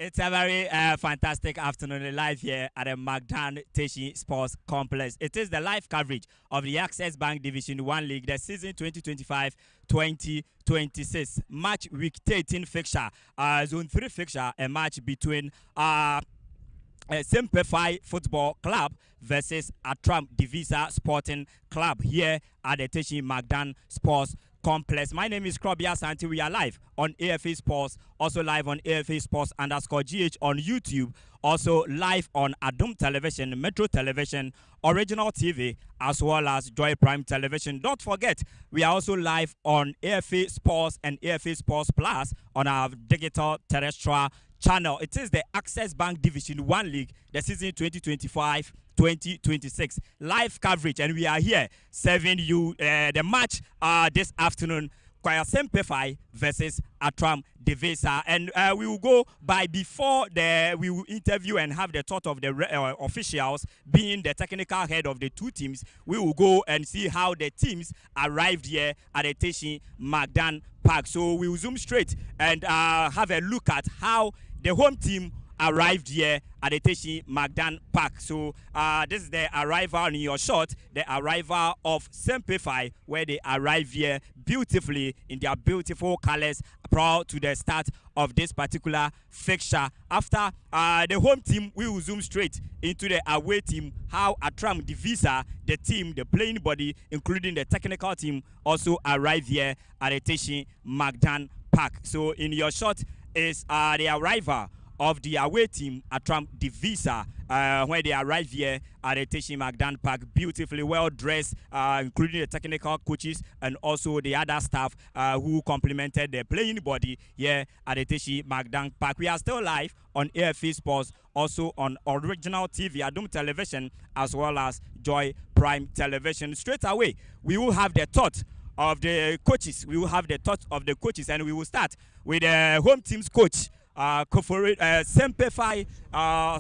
It's a very fantastic afternoon live here at the Magdan Teshi Sports Complex. It is the live coverage of the Access Bank Division 1 League, the season 2025-2026. Match week 13 fixture, zone 3 fixture, a match between Semper Football Club versus Attram Visser Sporting Club here at the Teshi Magdan Sports Complex. My name is Krobia Santi. We are live on AFA Sports, also live on AFA Sports _GH on YouTube, also live on Attram Television, Metro Television, Original TV, as well as Joy Prime Television. Don't forget, we are also live on AFA Sports and AFA Sports Plus on our digital terrestrial channel. It is the Access Bank Division 1 League, the season 2025-2026 live coverage, and we are here serving you the match this afternoon. Semper versus Attram Visser, and we will go by before we will interview and have the thought of the officials being the technical head of the two teams. We will go and see how the teams arrived here at the Teshi Magdan Park. So we will zoom straight and have a look at how the home team arrived here at the Teshi Magdan Park. So this is the arrival in your shot, the arrival of Semper, where they arrive here beautifully in their beautiful colors prior to the start of this particular fixture. After the home team, we will zoom straight into the away team, how Attram Visser, the team, the playing body, including the technical team, also arrive here at the Teshi Magdan Park. So in your shot is the arrival of the away team, Attram Visser, when they arrive here at the Teshi Magdan Park, beautifully well dressed, including the technical coaches and also the other staff who complemented the playing body here at the Teshi Magdan Park. We are still live on AFA Sports, also on Original TV, Attram Television, as well as Joy Prime Television. Straight away, we will have the thought of the coaches. We will have the thought of the coaches, and we will start with the home team's coach, Semper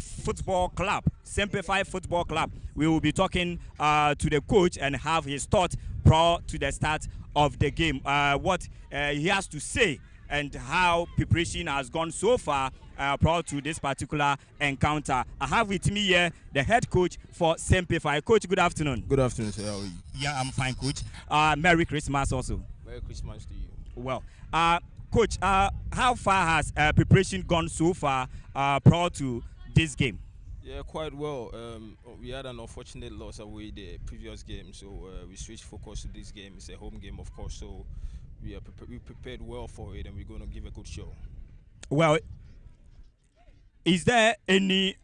Football Club. Semper Football Club. We will be talking to the coach and have his thought prior to the start of the game. What he has to say and how preparation has gone so far prior to this particular encounter. I have with me here the head coach for Semper. Coach, good afternoon. Good afternoon, sir. How are you? Yeah, I'm fine, coach. Merry Christmas also. Merry Christmas to you. Well, coach, how far has preparation gone so far prior to this game? Yeah, quite well. We had an unfortunate loss away the previous game, so we switched focus to this game. It's a home game, of course, so we prepared well for it, and we're going to give a good show. Well, is there any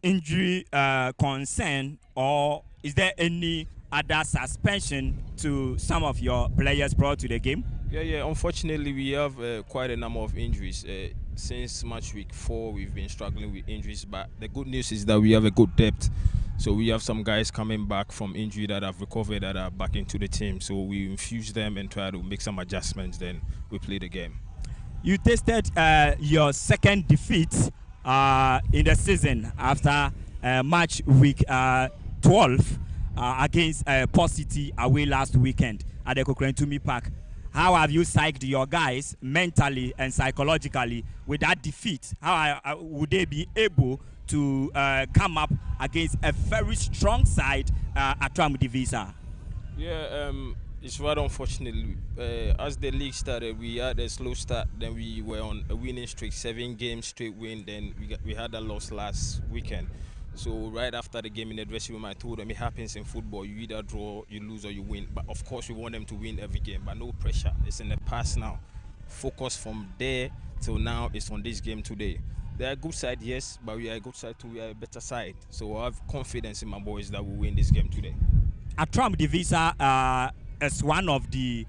injury concern, or is there any other suspension to some of your players prior to the game? Yeah. Unfortunately, we have quite a number of injuries. Since match week 4, we've been struggling with injuries. But the good news is that we have a good depth. So we have some guys coming back from injury that have recovered, that are back into the team. So we infuse them and try to make some adjustments. Then we play the game. You tasted your second defeat in the season after match week 12 against Port City away last weekend at the Kokrentumi Park. How have you psyched your guys mentally and psychologically with that defeat? How would they be able to come up against a very strong side, Attram Visser? Yeah, it's rather unfortunate. As the league started, we had a slow start. Then we were on a winning streak, 7 games straight win. Then we had a loss last weekend. So right after the game in the dressing room, I told them it happens in football. You either draw, you lose, or you win. But of course, we want them to win every game. But no pressure. It's in the past now. Focus from there till now is on this game today. They are a good side, yes, but we are a good side too. We are a better side. So I have confidence in my boys that we'll win this game today. Attram Visser is one of the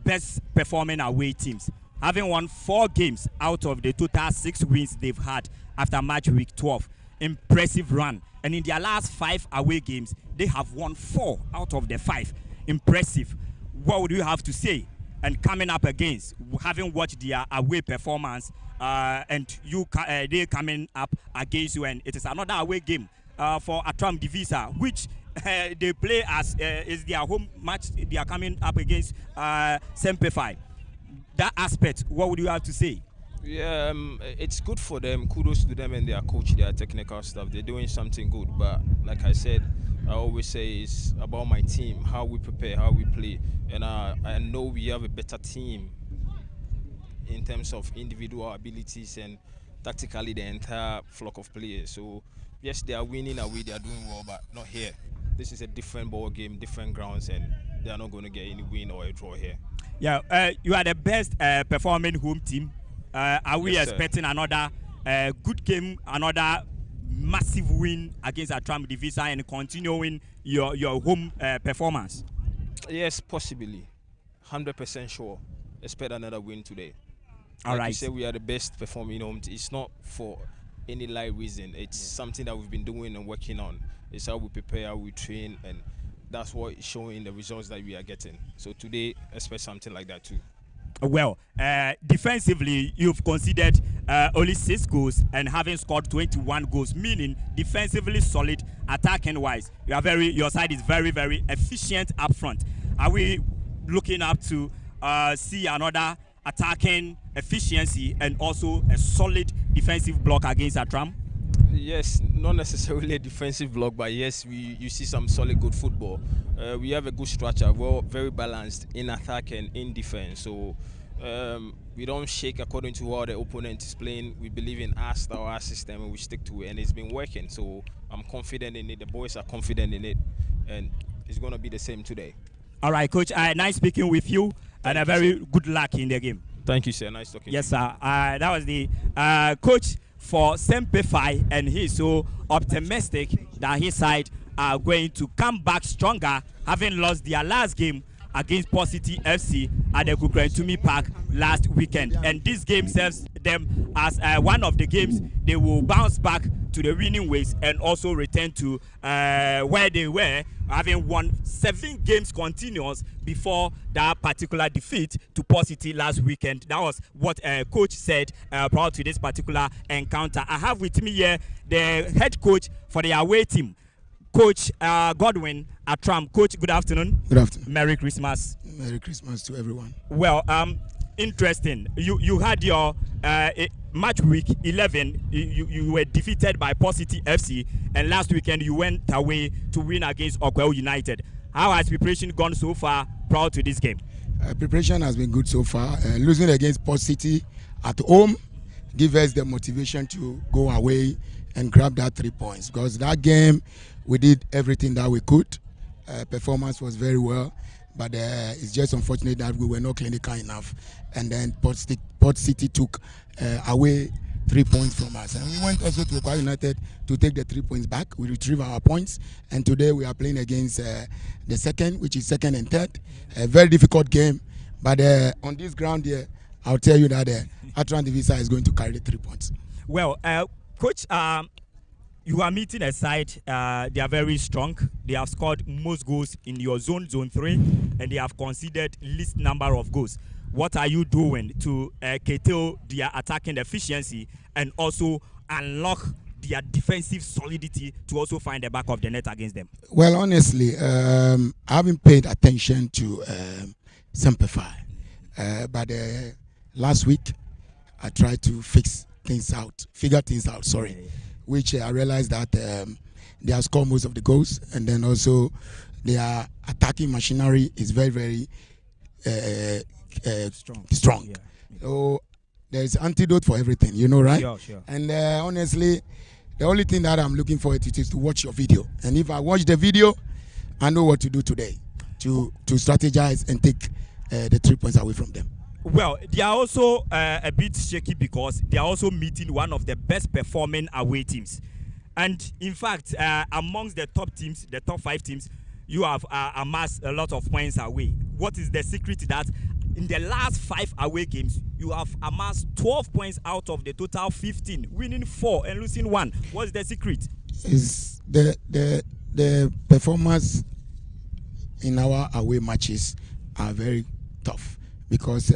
best performing away teams, having won 4 games out of the total 6 wins they've had after match week 12. Impressive run, and in their last 5 away games they have won 4 out of the 5. Impressive. What would you have to say? And coming up against, having watched their away performance, and they coming up against you, and it is another away game for Attram Visser, which they play as is their home match. They are coming up against Semper. That aspect, what would you have to say? Yeah, it's good for them. Kudos to them and their coach, their technical staff. They're doing something good. But like I said, I always say it's about my team, how we prepare, how we play, and I know we have a better team in terms of individual abilities and tactically the entire flock of players. So yes, they are winning away, they are doing well, but not here. This is a different ball game, different grounds, and they are not going to get any win or a draw here. Yeah, you are the best performing home team. Are we Yes, sir. expecting another good game, another massive win against Attram Visser and continuing your home performance? Yes, possibly. 100% sure. Expect another win today. All Like right. you said, we are the best performing home. It's not for any light reason. It's something that we've been doing and working on. It's how we prepare, how we train, and that's what is showing the results that we are getting. So today, expect something like that too. Well, defensively, you've conceded only 6 goals and having scored 21 goals, meaning defensively solid. Attacking wise, your side is very, very efficient up front. Are we looking up to see another attacking efficiency and also a solid defensive block against Attram? Yes, not necessarily a defensive block, but yes, you see some solid good football. We have a good structure, well, very balanced in attack and in defense. So we don't shake according to how the opponent is playing. We believe in our style, our system, and we stick to it, and it's been working. So I'm confident in it. The boys are confident in it, and it's going to be the same today. All right, coach. Nice speaking with you, and a very good luck in the game. Thank you, sir. Nice talking Yes, to you. sir. That was the coach for Semper, and he's so optimistic that his side are going to come back stronger, having lost their last game against City FC at the Kukrentumi Park last weekend. And this game serves them as one of the games they will bounce back to the winning ways and also return to where they were, having won 7 games continuous before that particular defeat to City last weekend. That was what coach said prior to this particular encounter. I have with me here the head coach for the away team, Coach Godwin Attram. Coach, good afternoon. Good afternoon. Merry Christmas. Merry Christmas to everyone. Well, interesting. You had your match week 11. You were defeated by City FC, and last weekend you went away to win against Okwel United. How has preparation gone so far prior to this game? Preparation has been good so far. Losing against City at home gives us the motivation to go away and grab that 3 points, because that game we did everything that we could. Performance was very well, but it's just unfortunate that we were not clinical enough, and then Port City took away 3 points from us, and we went also to Okwel United to take the 3 points back. We retrieve our points, and today we are playing against the second, which is second and third. A very difficult game, but on this ground here, I'll tell you that Attram Visser is going to carry the 3 points. Well, coach, you are meeting a side. They are very strong. They have scored most goals in your zone 3, and they have conceded least number of goals. What are you doing to curtail their attacking efficiency and also unlock their defensive solidity to also find the back of the net against them? Well, honestly, I haven't paid attention to Semper, but last week I tried to figure things out. Sorry, which I realized that they have scored most of the goals, and then also their attacking machinery is very, very strong. Yeah. So there's antidote for everything, you know, right? Sure. And honestly, the only thing that I'm looking forward to is to watch your video. And if I watch the video, I know what to do today to strategize and take the 3 points away from them. Well, they are also a bit shaky because they are also meeting one of the best performing away teams. And in fact, amongst the top teams, the top 5 teams, you have amassed a lot of points away. What is the secret that in the last 5 away games, you have amassed 12 points out of the total 15, winning 4 and losing 1? What's the secret? Is the performance in our away matches are very tough, because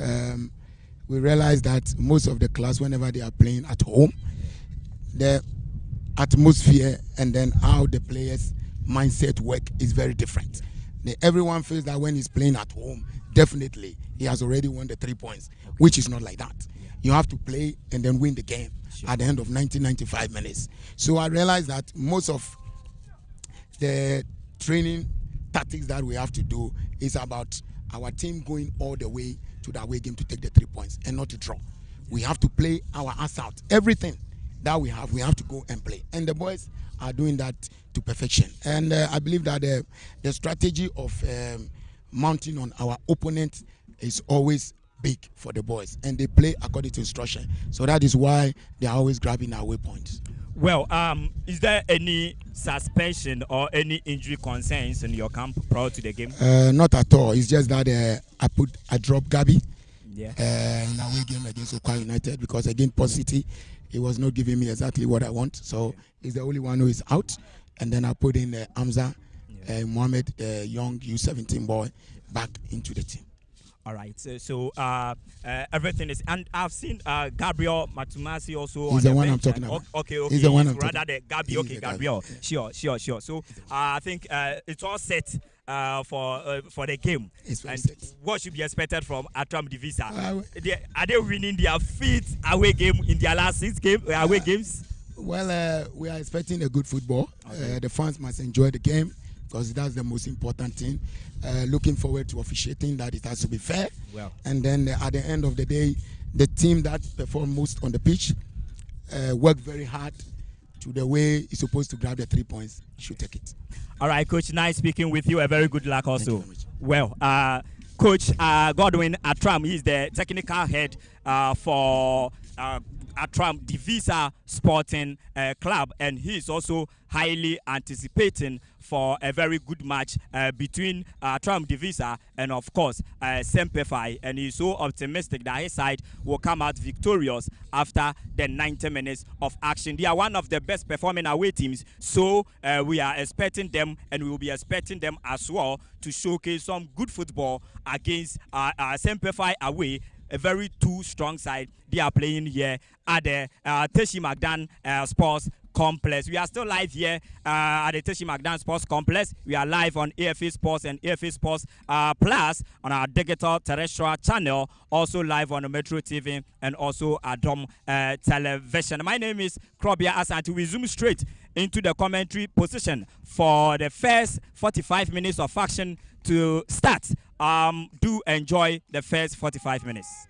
we realize that most of the class, whenever they are playing at home, the atmosphere and then how the players' mindset work is very different. Everyone feels that when he's playing at home, definitely he has already won the 3 points, which is not like that. you have to play and then win the game at the end of 95 minutes. So I realized that most of the training tactics that we have to do is about our team going all the way to the away game to take the 3 points and not to draw. We have to play our ass out. Everything that we have to go and play. And the boys are doing that to perfection. And I believe that the strategy of mounting on our opponent is always big for the boys. And they play according to instruction. So that is why they are always grabbing our waypoints. Well, is there any suspension or any injury concerns in your camp prior to the game? Not at all. It's just that I dropped Gabby Yeah. in our game against Okwa United because against Port City, he was not giving me exactly what I want. So he's the only one who is out. And then I put in Hamza, Mohamed, young U17 boy, back into the team. All right, so everything is, and I've seen Gabriel Matumasi also. He's on the one bench. I'm talking about. Okay. He's the one I'm rather talking the Gabi. Okay, the Gabriel. Gabi. Sure. So I think it's all set for the game. It's very and set. what should be expected from Attram Visser? Are they winning their fifth away game in their last 6 away games? Well, we are expecting a good football. Okay. The fans must enjoy the game because that's the most important thing. Looking forward to officiating that it has to be fair. Well. And then at the end of the day, the team that performed most on the pitch worked very hard to the way it's supposed to grab the 3 points. Should take it. All right, Coach. Nice speaking with you. A very good luck also. Thank you very much. Well, Coach Godwin Attram, he's the technical head for Attram Divisa Sporting Club, and he is also highly anticipating for a very good match between Attram Divisa and of course Semper, and he's so optimistic that his side will come out victorious after the 90 minutes of action. They are one of the best performing away teams, so we are expecting them, and we will be expecting them as well to showcase some good football against Semper away. A very two strong side they are playing here at the Teshi Magdan Sports Complex. We are still live here at the Teshi Magdan Sports Complex. We are live on AFA Sports and AFA Sports Plus on our digital terrestrial channel, also live on the Metro TV and also Attram Television. My name is Krobia Asante. We zoom straight into the commentary position for the first 45 minutes of action to start. Do enjoy the first 45 minutes.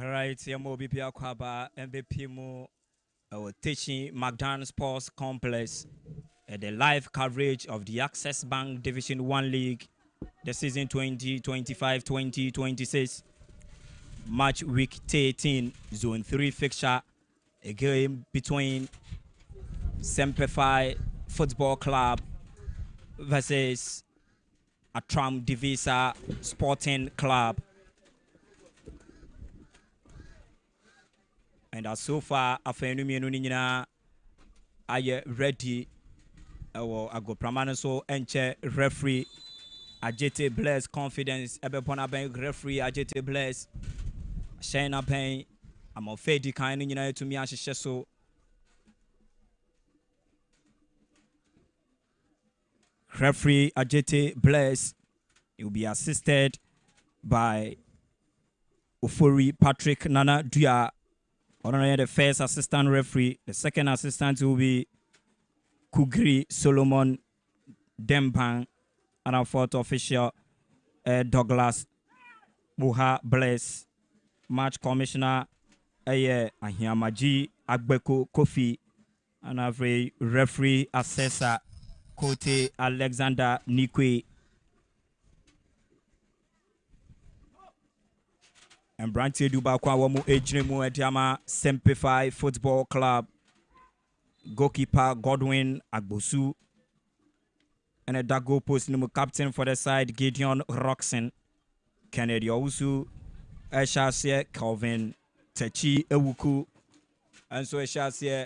All right, Yamo BPA Kwaba MVP mu teaching McDonald Sports Complex the live coverage of the Access Bank Division 1 League, the season 2025-2026, match week 13, zone 3 fixture, a game between Semper Football Club versus Attram Visser Sporting Club. And as so far, Afenumia are you ready? I go Pramano so enche referee Ajete Bless confidence Ebepona Bank referee Ajete Bless Shana Pain. I'm on Fedi kind to me as so. Referee Ajete Bless, he will be assisted by Ofori Patrick Nana Dua. The first assistant referee. The second assistant will be Kugri Solomon Dembang. And our fourth official, Douglas Buha Bless. Match commissioner, Ahiamaji Agbeko Kofi. And our referee assessor, Kote Alexander Nikwe. And Branty Dubakwa Wamu Ejremu Ediama Semper Football Club. Goalkeeper Godwin Agbosu. And a Dago post number captain for the side, Gideon Roxon. Kennedy Owusu. Eshasie Calvin Techi Ewuku. And so Eshasie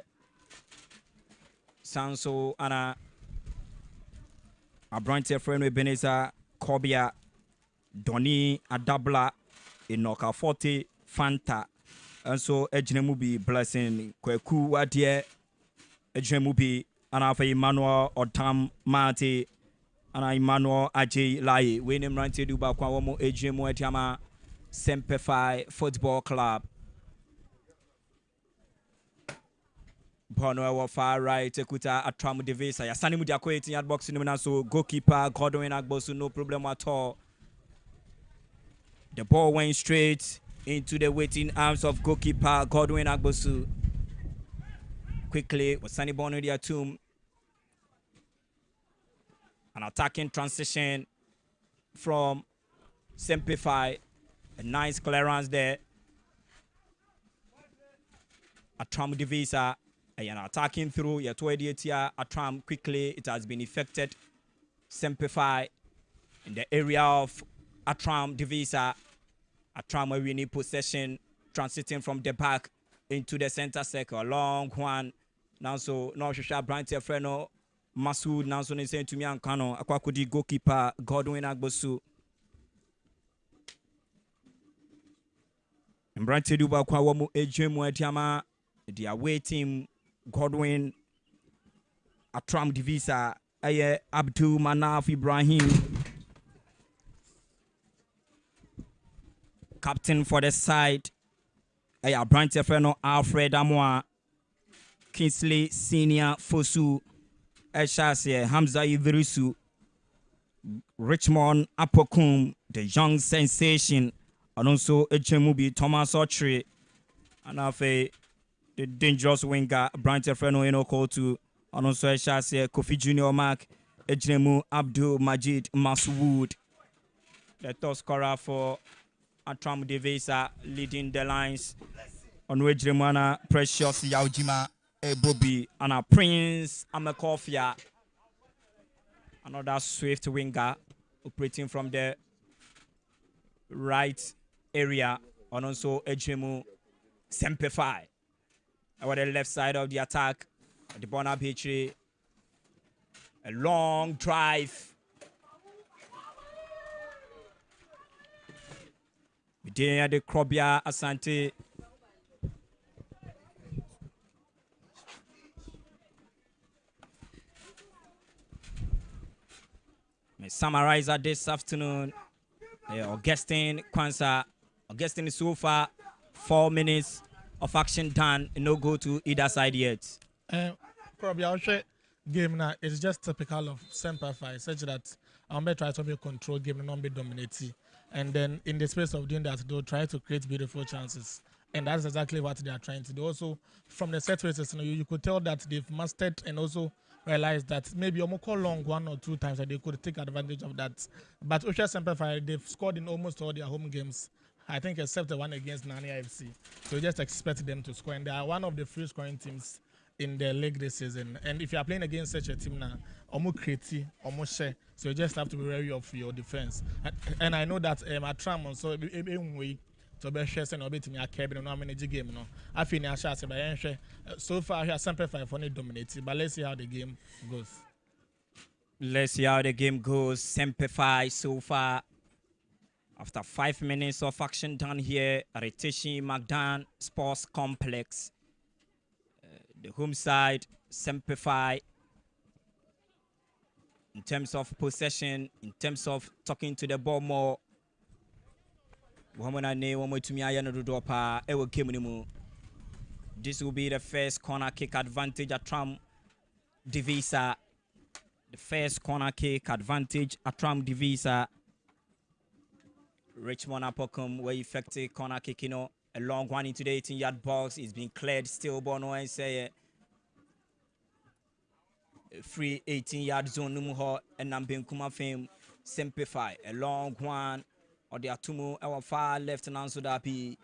Sanso Anna Abrantia Friend Beneza Kobia Doni Adabla Inoka Forte Fanta. And so Ejnemu be blessing Kweku Wadie Ejnemu be Anafa Emmanuel Otam Mate Ana Emmanuel Ajay Lai Winning Ranti Duba Kwawomo Ejnemu Etiama Semper Football Club. Bono far right Ekuta Attram Devesa Yasani Mudiakweti at boxing so goalkeeper Godwin Agbosu, no problem at all. The ball went straight into the waiting arms of goalkeeper Godwin Agbosu. Quickly with Sunny Bono Diatum. An attacking transition from Semper. A nice clearance there. Attram Devesa. And attacking through Yatwedia Attram quickly. It has been effected. Semper in the area of Attram Devesa. Attram winning possession, transiting from the back into the center circle. Long one. Now so now Shusha Branty Freno Masoud now so they say to me and Kano Akwakudi goalkeeper Godwin Agbosu. And Branty Duba Kwawamu Ejemu Etiama. They are waiting. Godwin Attram Devesa Aye Abdul Manaf Ibrahim, captain for the side. Aye Branty Freno Alfred Amoa, Kingsley Senior Fosu, Eshase Hamza Idrisu, Richmond Apokum, the young sensation, and also Echemubi Thomas Otri, and Afe the dangerous winger, Branty Freno Enoko to, and also Eshase Kofi Junior Mark, Ejnemu Abdul Majid Maswood, the top scorer for Attram Devesa, leading the lines. On Ejnemana Precious Yaujima Ebobi, and a Prince Amakofia, another swift winger operating from the right area, and also Ejemu Semper over the left side of the attack. The Bona Beachy, a long drive. Within the Krobia Asante. My summarizer this afternoon. Augustine Kwanzaa. Augustine so far 4 minutes of action done. No go to either side yet. Probably I'll share game now. It's just typical of Semper such that I'm going to try to be control game and not be dominating. And then in the space of doing that, they'll try to create beautiful chances. And that's exactly what they are trying to do. Also, from the set races, you could tell that they've mastered and also realized that maybe Omoko long 1 or 2 times that they could take advantage of that. But Osha Semper they've scored in almost all their home games. I think except the one against Nani FC. So you just expect them to score. And they are one of the few scoring teams in the league this season. And if you are playing against such a team now, almost creative, almost share. So you just have to be wary of your defense. And I know that Attram so we to be shares and obey me a cabin and manage game. No, I feel I shall say by so far here Semper for dominating, but let's see how the game goes. Let's see how the game goes. Semper so far. After 5 minutes of action done here at Retishi Magdan Sports Complex. The home side, Semper in terms of possession, in terms of talking to the ball more. This will be the first corner kick advantage at Attram Divisa. The first corner kick advantage at Attram Divisa. Richmond Apokum, where effective corner kick, a long one into the 18-yard box. It's been cleared still, Bono and say free 18-yard zone Numuho and Nambinkuma fame Simplify. A long one or the Atumu our far left and answer that be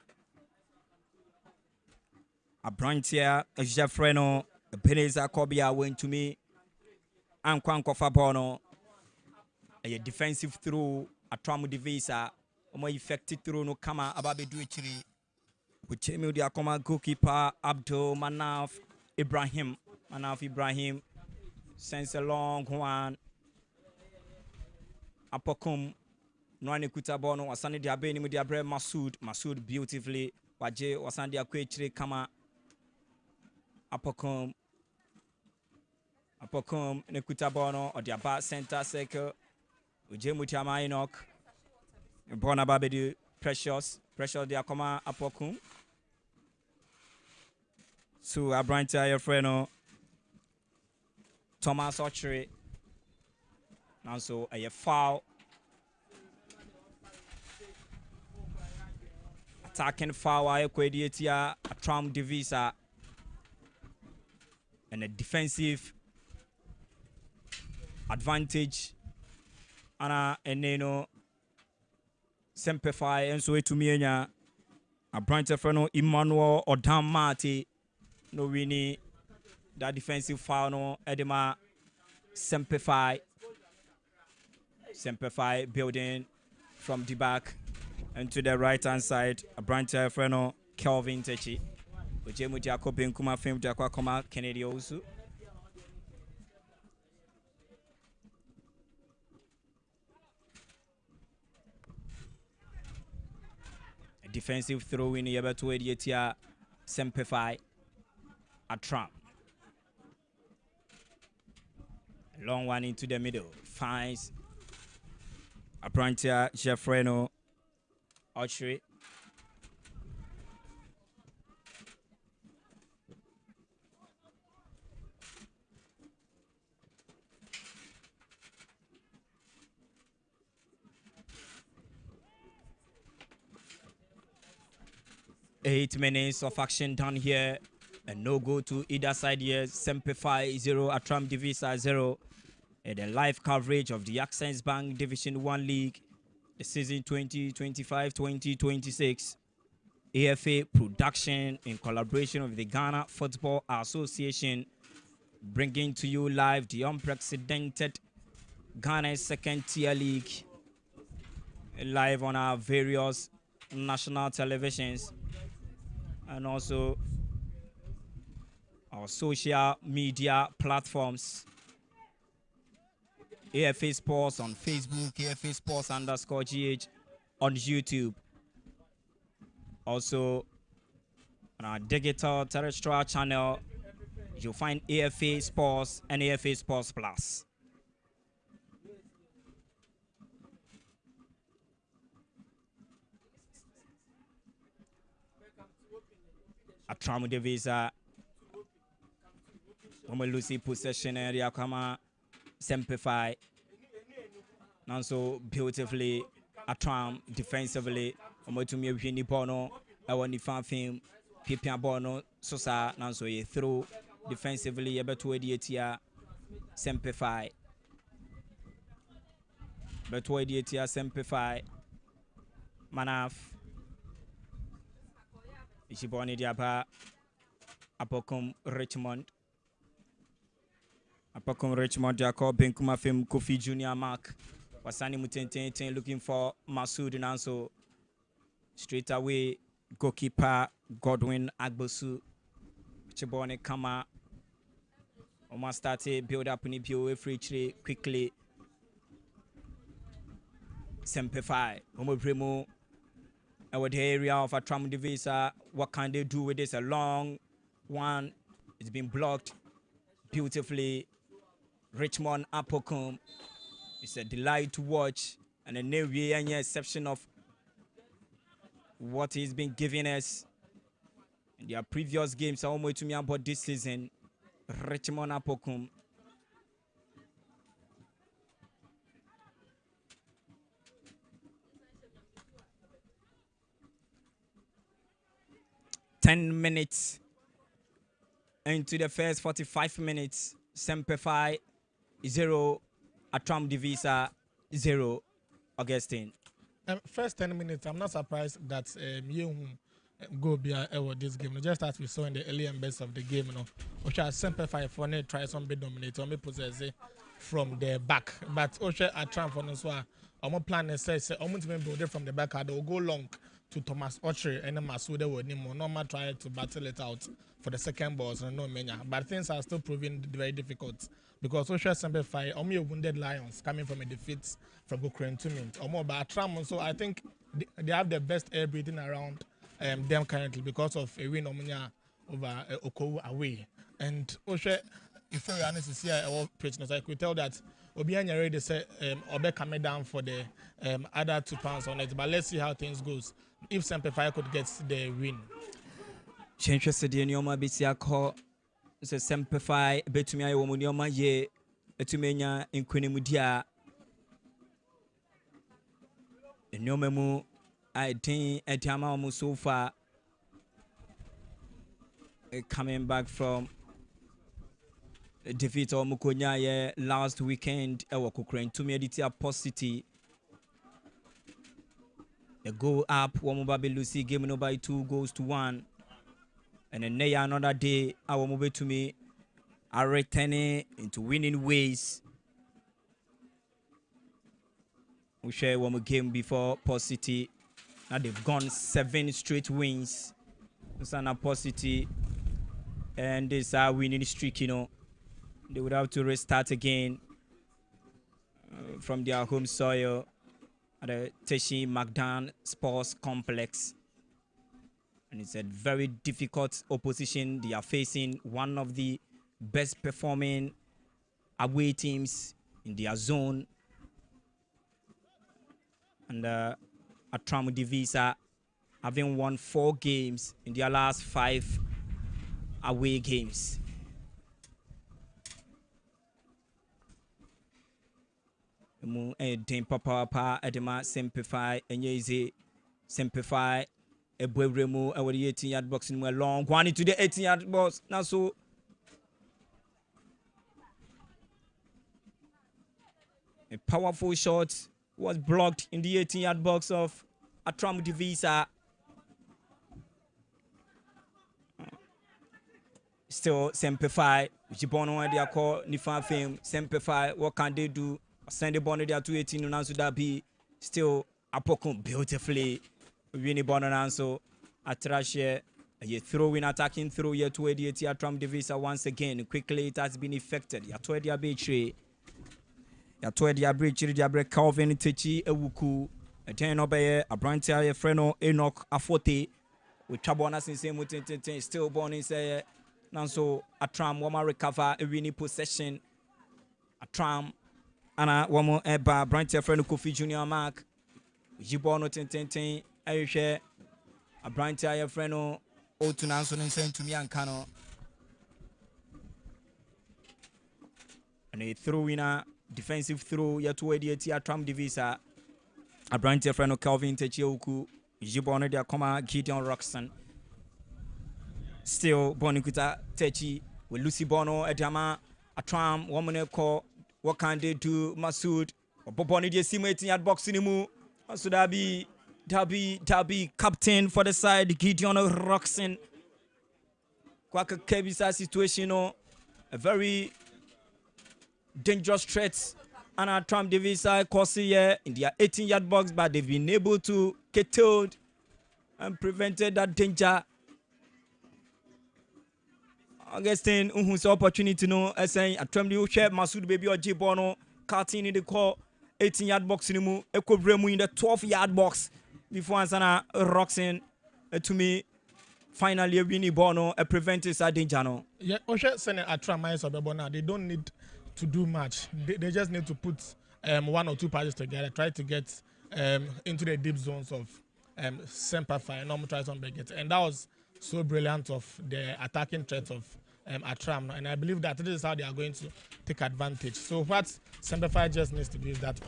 a branch here, a Jeffreno, a Peneza Kobia went to me, and Kwankofa Bono, a defensive through a Attram Divisa. More effective through no kama ababe duichiri. Uchemi dia koma goalkeeper Abdul Manaf Ibrahim. Manaf Ibrahim sends a long one. Apokum Noani Kutabono wasani dia beni mu dia bre Masoud beautifully. Waje wasani dia kwechiri kama Apokum ne Kutabono or dia back center circle. Uje Mutiama Enoch. Bona Babedu Precious they are coming Apokum. So Abranta your friend Thomas Ochre. Now so a foul. Attacking foul I Quediatia Attram Divisa. And a defensive advantage. Anna Eneno Semper and so to me a branch of Emmanuel or Dan Marty no winnie that defensive foul no Edema Semper building from the back and to the right hand side a branch of Kelvin Techi which Jacob Kuma fame Jakoma Kennedy also. Defensive throw in here to Edietia Semper Attram. Long one into the middle. Finds Abrantia Jeffreno Archery. Eight minutes of action done here and no go to either side here. Semper 0, Attram Divisa 0. And the live coverage of the Access Bank Division 1 League, the season 2025-2026. AFA production in collaboration with the Ghana Football Association, bringing to you live the unprecedented Ghana's second tier league live on our various national televisions and also our social media platforms. AFA Sports on Facebook, AFA Sports _GH on YouTube. Also on our digital terrestrial channel, you'll find AFA Sports and AFA Sports Plus. Attram de Visser. When Lucy possession area come Semper. Now so beautifully Attram defensively. To me win bono. I want the fan film. Pipia bono sosa now so ye throw defensively able to idiot Semper. But to idiot Semper. Manaf. Ishiboni diapa. Apokum Richmond. Apokum Richmond Jacob Benkuma Fim Kofi Junior Mark. Wasani Mutenten looking for Masoud Nanso. Straight away, goalkeeper Godwin Agbosu. Chibone Kama. Almost started build up in the POA free trade quickly. Semper. Omo Primo. Our the area of Attram de Visser. What can they do with this? A long one. It's been blocked beautifully. Richmond Apokum. It's a delight to watch, and a new year any exception of what he's been giving us in their previous games. Almost to me about this season. Richmond Apokum. Ten minutes into the first 45 minutes. Semper 0, Attram de Visser 0. Augustine. First 10 minutes, I'm not surprised that go be this game. Just as we saw in the early embeds of the game, which are Semper for try some bit dominate or me possess from the back. But Osha Attram for no so our plan says almost build from the back. They will go long to Thomas Oche and Masude would normal try to battle it out for the second balls and no mania. But things are still proving very difficult because Osha Semper only wounded Lions coming from a defeat from Ukraine to mint or more. But Attram, so I think they have the best air breathing around them currently because of a win over Okowu away. And Osha, if you're honest, to see our prisoners, I could tell that Obianya already said Obe coming down for the other £2 on it. But let's see how things goes. If Semper could get the win. Change the Nioma Bisia call. So Semper Betumia Womunioma ye Etumenia in Quinimudia. The Nomemu I think Etiama so far coming back from defeat of Mukonya last weekend. Ukraine to me Editia City. The goal up, Wamubabe Lucy game no by 2-1. And then another day, our move to me are returning into winning ways. We share one more game before City. Now they've gone 7 straight wins. Sana City, and this are winning streak, They would have to restart again from their home soil at the Teshi Magdan Sports Complex. And it's a very difficult opposition they are facing. One of the best performing away teams in their zone. And Attram de Visser having won 4 games in their last 5 away games. Papa Edema Simplify and Yeezy Simplify a Bueremo over the 18-yard box in a long one into the 18-yard box. Now so a powerful shot was blocked in the 18-yard box of Attram de Visser. Still Semper, which born on their call Nifa fame. Semper, what can they do? Send the bond there to 18 and answer that be still Apoko beautifully. Winnie Bonananso. Atrashe. You throw in attacking through your 28 Attram Divisa once again. Quickly it has been effected. Ya 20 Abitri. Ya 20 Abitri Diabre Calvin Techi Ewuku. Then obey a branch a freno Enoch Afote. With Chabona since still born in say Nanso Attram Wama recover a winning possession. Attram Anna Wamo Eba branch a friend Kofi Junior Mark. Jibono ten I share a branch a freno. To Nanson and send to me and Cano. And a throw in a defensive throw yet to Attram Divisa. A branch of friend of Calvin Techioku, Jibone de Acoma, Gideon Roxon. Still Bonikuta Techi with Lucy Bono, Edama, Attram, woman call. What can they do, Masood? Or Boboni de Simating at boxing. So that be captain for the side, Gideon Roxon. Kwaka Kebisa situation, a very dangerous threat. And Attram Divisa Corsier in their 18-yard box, but they've been able to curtail and prevented that danger. Augustine who's opportunity no saying Attram Divisa Masood Baby or Jibono cutting in the core 18-yard box in the Ekobremu in the 12-yard box before Ansana Roxen to me. Finally, Winnie Bono a preventive danger. No. Yeah, Osha sending Attram they don't need to do much. They just need to put one or two passes together, try to get into the deep zones of Semper and normal tries on Beckett. And that was so brilliant of the attacking threat of Attram. And I believe that this is how they are going to take advantage. So what Semper just needs to do is that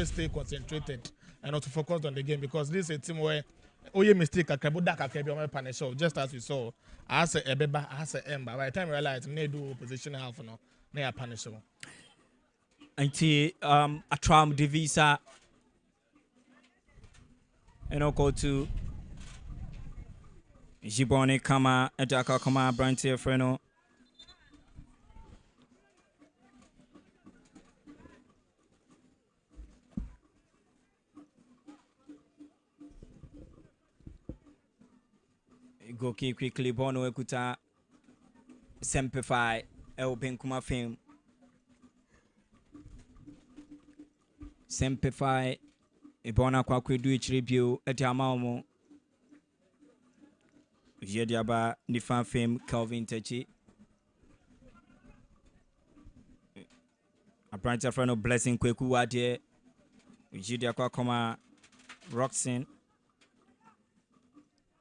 stay concentrated and not to focus on the game, because this is a team where mistake just as we saw. I say Ebeba, I say Emba. By the time I realized they do position half no, they are punishable. Until Attram Divisa and I'll go to Jibone Kama, Edaka Kama, Branty Freno. Go quickly, Bono Ekuta Semper El Benkuma Fame Semper Ebona Kwakwe do each review at Yamamo Jediaba Nifan Fame Calvin Techi a branch of friend of Blessing Kweku Wadie Jedia Kwakoma Roxin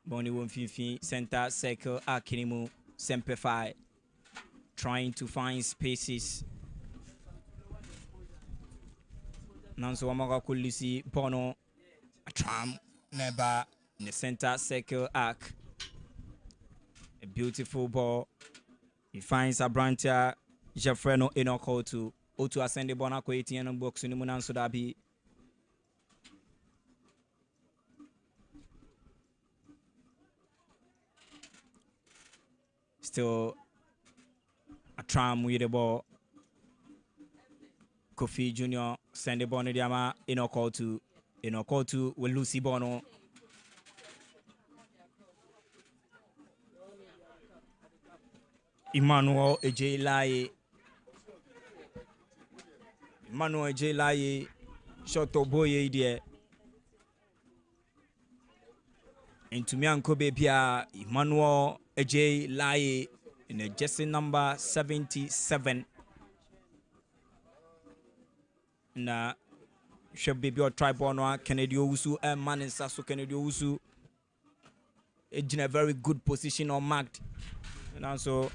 Bonnie Wumfifi Center Circle Akinimu Semper trying to find spaces. Nanso Wamaga Kulisi Bono Attram Neba in the center circle arc. A beautiful ball. He finds a brancher Jeffreno Enoko to Otu ascend the Bonako 18 box in the Munan Sudabi. Still Attram with the ball. Kofi Junior send the ball to Diama Enoko to with Lucy Bono. Emmanuel Ejelaye Shoto Boye there. Into Mianko Bebia Emmanuel Ejelaye in the jersey number 77. Na should be your tribe Kennedy Usu and Manisa so Kennedy Usu in a very good position or marked. And also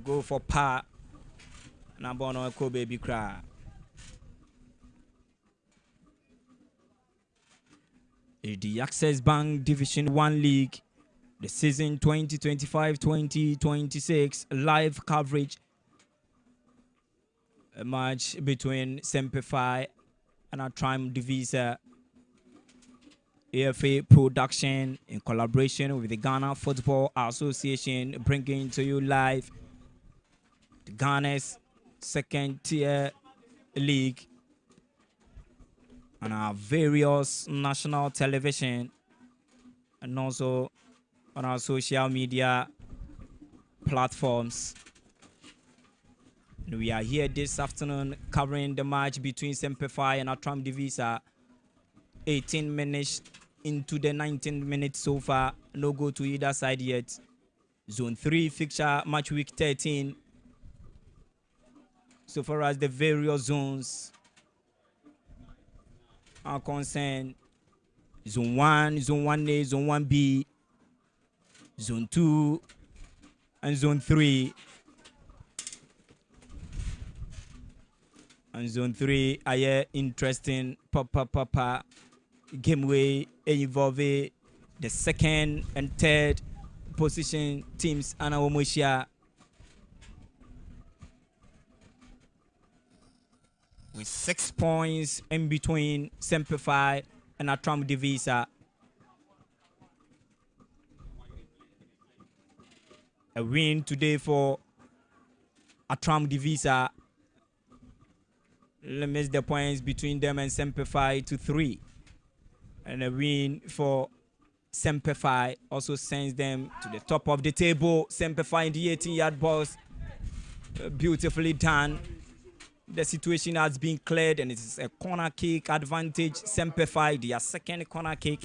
go for par. Nabono Eko baby cry. The Access Bank Division 1 League, the season 2025-2026 live coverage. A match between Semper and Attram Divisa. AFA production in collaboration with the Ghana Football Association, bringing to you live the Ghana's second tier league. on our various national television and also on our social media platforms. And we are here this afternoon covering the match between Semper and Attram Visser. 18 minutes into the 19 minutes so far, no go to either side yet. Zone 3 fixture, match week 13. So far as the various zones are concerned, Zone 1, Zone 1A, Zone 1B, Zone 2, and Zone 3. And Zone 3 are interesting papa game way involving the second and third position teams and Omoshia with 6 points in between Semper and Attram Visser. A win today for Attram Visser limits the points between them and Semper to 3. And a win for Semper also sends them to the top of the table. Semper in the 18-yard box. Beautifully done. The situation has been cleared and it's a corner kick advantage. Semper their second corner kick.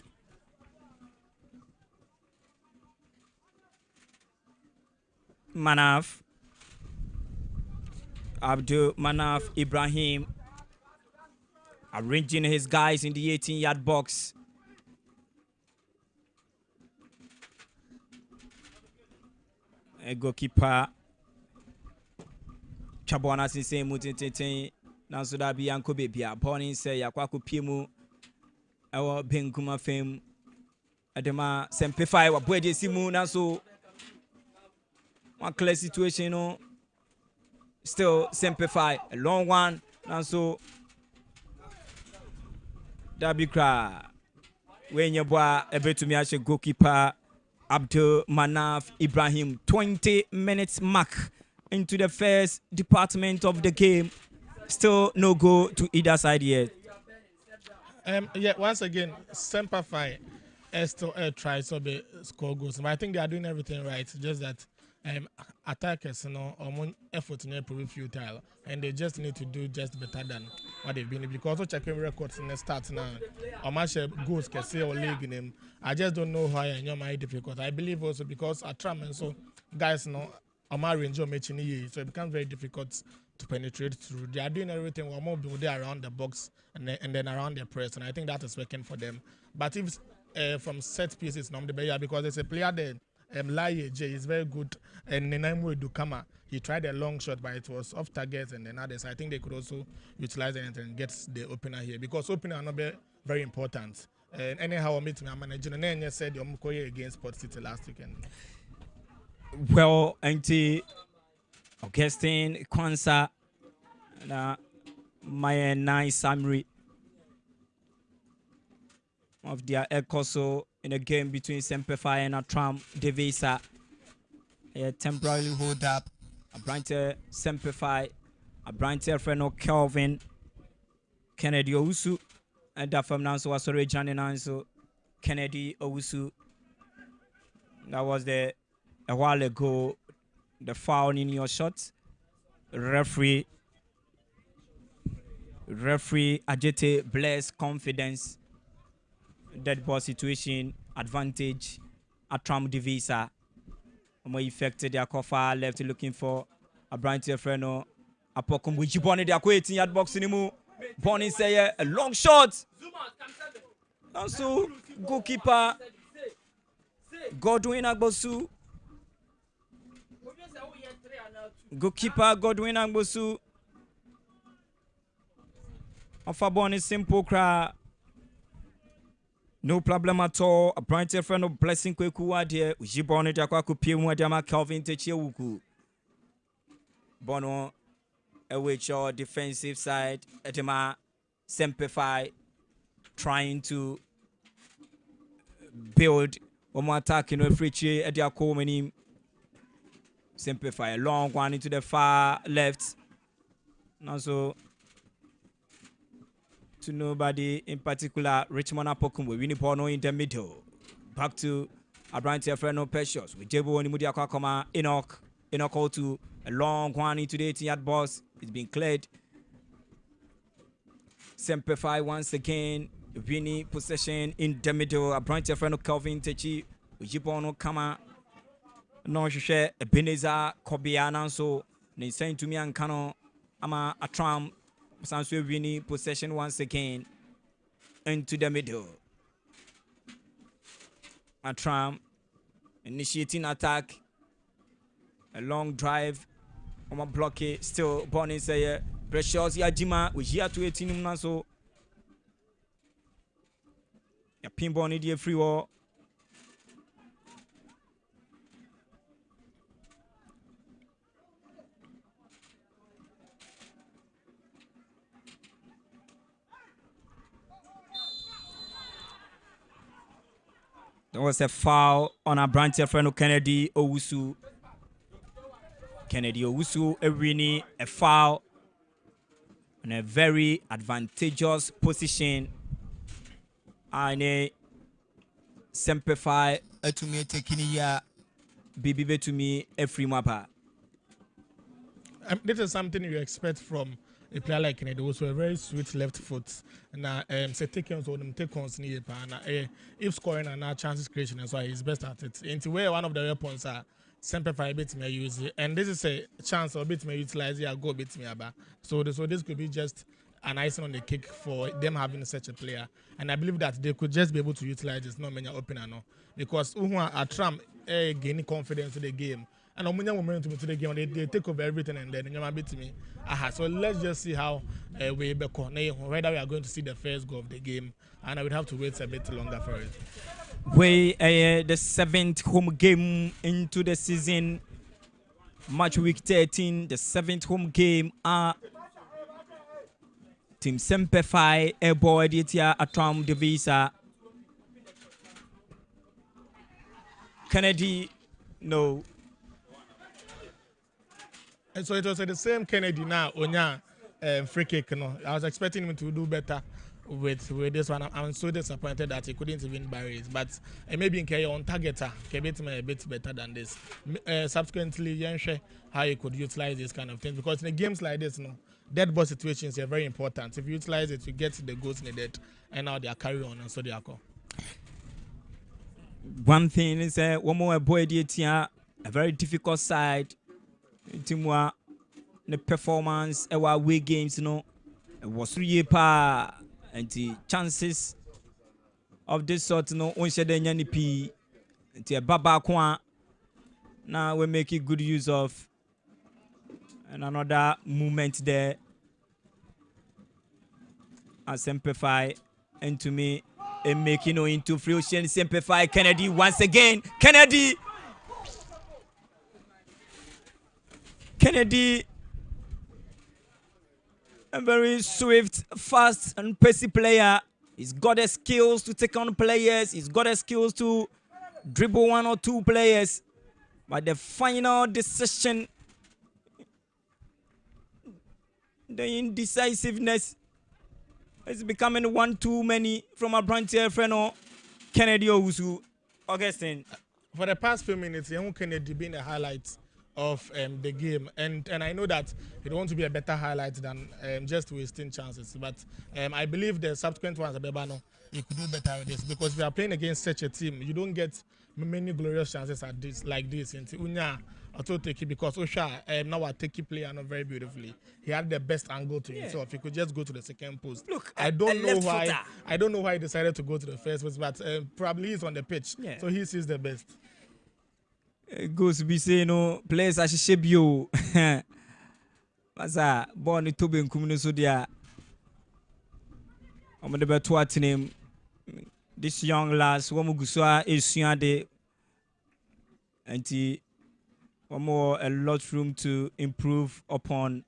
Manaf. Abdul Manaf Ibrahim arranging his guys in the 18-yard box. A goalkeeper Chabona Sise Mutete Nansuda Bianco Bibia Pony say Yakwaku Pimu our Benguma fame Adema Semper wa Bwede Simu Naso one clear situation no still Semper a long one Naso Dabikra when you boy a bit to me as a goalkeeper Abdul Manaf Ibrahim 20 minutes mark into the first department of the game. Still no go to either side yet. Yeah, once again, Semper still tries to score goals. But I think they are doing everything right. Just that attackers, effort in prove futile, and they just need to do just better than what they've been. Because also checking records in the start now, how much goals can say or league in them. I just don't know why and my difficult. I believe also because Attram and so guys range of matching, so it becomes very difficult to penetrate through. They are doing everything one more there around the box and then around the press, and I think that is working for them. But if from set pieces, because there's a player there. Laye J is very good, and Nenaimu Dukama, he tried a long shot, but it was off target, and then others. I think they could also utilize it and get the opener here because opener are not very important. And anyhow, I meet my manager, and then said Omukoye against Port City last weekend. Well, Auntie Augustine Kwanzaa, my nice summary of their Ekoso in a game between Semper and Attram Visser. A temporarily hold up a branch Semper a branch friend Kelvin Kennedy Owusu, and that from now so was already Johnny Kennedy Owusu. That was a while ago. The foul in your shot. Referee Ajete bless confidence. Dead ball situation advantage Attram Visser. More affected their cover left looking for a branch friend Apokum which Bonnie they are quitting at box anymore. Bonnie say a long shot. Also goalkeeper Godwin Agbosu. Goalkeeper Godwin Agbosu. Offer Bonnie simple cry. No problem at all. A bright friend of blessing Kwekuwa dear. Ujibone Jakwaku Pimu Dama Calvin Techewuku. Bono await your defensive side. Edema Semper trying to build one more attack in a free chair at their coming. Semper a long one into the far left. And also to nobody in particular. Richmond Apokum we win Porno in the middle. Back to Abrantia Freno Precious with Jebo Onimudia Kwakoma Enoch out to a long one into the 18-yard box. It's been cleared. Semper once again. Winnie possession in the middle. Abrantia Freno Kelvin Techi with Jibono Kama. No share Ebenezer Kobiana so they saying to me and Kano Ama Attram Sansu Winnie possession once again into the middle. Attram initiating attack. A long drive. On blockade. Still Bonnie say Precious Yajima. We here to 18 now so. Ya pinball need a free wall. There was a foul on our branch friend Kennedy Owusu. Kennedy Owusu winning a foul in a very advantageous position. And a Semper to me taking ya BB to me a free mapper. This is something you expect from a player like Kennedy. Also a very sweet left foot. Now, say taking on them take on near if scoring and now chances creation as well, he's best at it. Into where one of the weapons are Semper bit may use it, and this is a chance or bit may utilize it, go bit me about. So this could be just an icing on the cake for them having such a player, and I believe that they could just be able to utilize this. Not many opener no, because Attram gaining confidence in the game. And momentum to the game, they take over everything and then you beat me. So let's just see how we whether we are going to see the first goal of the game, and I would have to wait a bit longer for it. The 7th home game into the season, match week 13, the 7th home game. Team Semper Airboy Ditia Attram Visser. Kennedy, no. And so it was the same Kennedy now, Onya free kick. No, I was expecting him to do better with this one. I'm so disappointed that he couldn't even bury it. But maybe in Kenya on targeter, a bit better than this. Subsequently, Yenshe, how you could utilize this kind of things, because in the games like this, no, dead ball situations are very important. If you utilize it, you get the goals needed, and now they are carry on, and so they are called. One thing is one more boy a very difficult side. Timwa the performance our away games was 3 years and the chances of this sort on share the nyanipi the baba kwa now we make good use of, and another movement there and Semper and to me and making into free ocean. Semper Kennedy once again. Kennedy, a very swift, fast, and pacey player. He's got the skills to take on players. He's got the skills to dribble 1 or 2 players. But the final decision, the indecisiveness, is becoming one too many from a branch here, friend Kennedy Owusu. Augustine. For the past few minutes, Kennedy being a highlight of the game, and I know that it wants to be a better highlight than just wasting chances, but I believe the subsequent ones he could do better with this, because if you are playing against such a team, you don't get many glorious chances at this like this. And Unya also take it because Osha now take it player very beautifully. He had the best angle to himself. He could just go to the second post. Look, I don't know why he decided to go to the first post, but probably he's on the pitch, so he sees the best. Goes to be saying no players as Shebio. Masa born to be in community dia. I'm the better name. This young lass, Wamuguswa is de and one more a lot room to improve upon.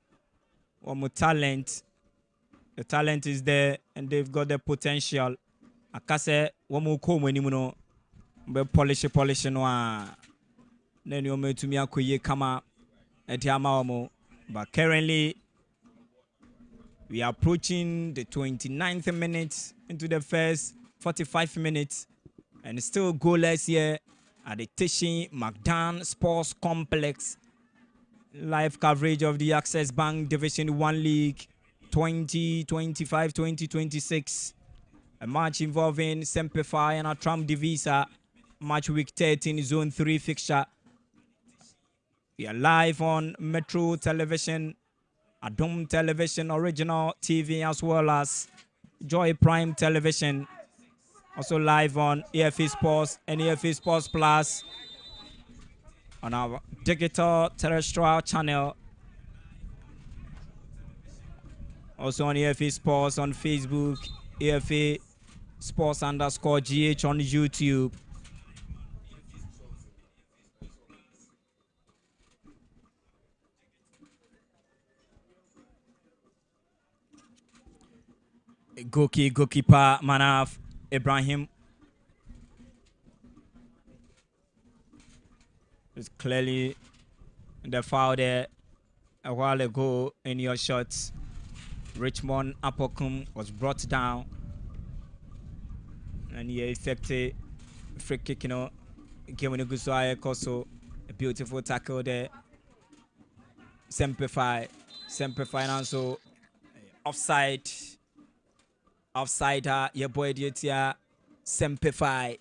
One more talent. The talent is there and they've got the potential. Akase one more come when you know be polish no. Then you may to me akoye kama etiama omo, but currently We are approaching the 29th minute into the first 45 minutes, and still goalless here at the Tishin McDan Sports Complex. Live coverage of the Access Bank Division 1 League 2025-2026. A match involving Semper and Attram Divisa. Match week 13 Zone 3 fixture. We are live on Metro Television, Adom Television, Original TV, as well as Joy Prime Television. Also live on EFE Sports and EFE Sports Plus on our digital terrestrial channel. Also on EFE Sports on Facebook, EFE Sports _GH on YouTube. Goalkeeper Manaf Ibrahim is clearly the foul there a while ago in your shots. Richmond Apokum was brought down and he effected free kick, you know, giving a good also a beautiful tackle there. Semper also offside your boy Dietia Semper.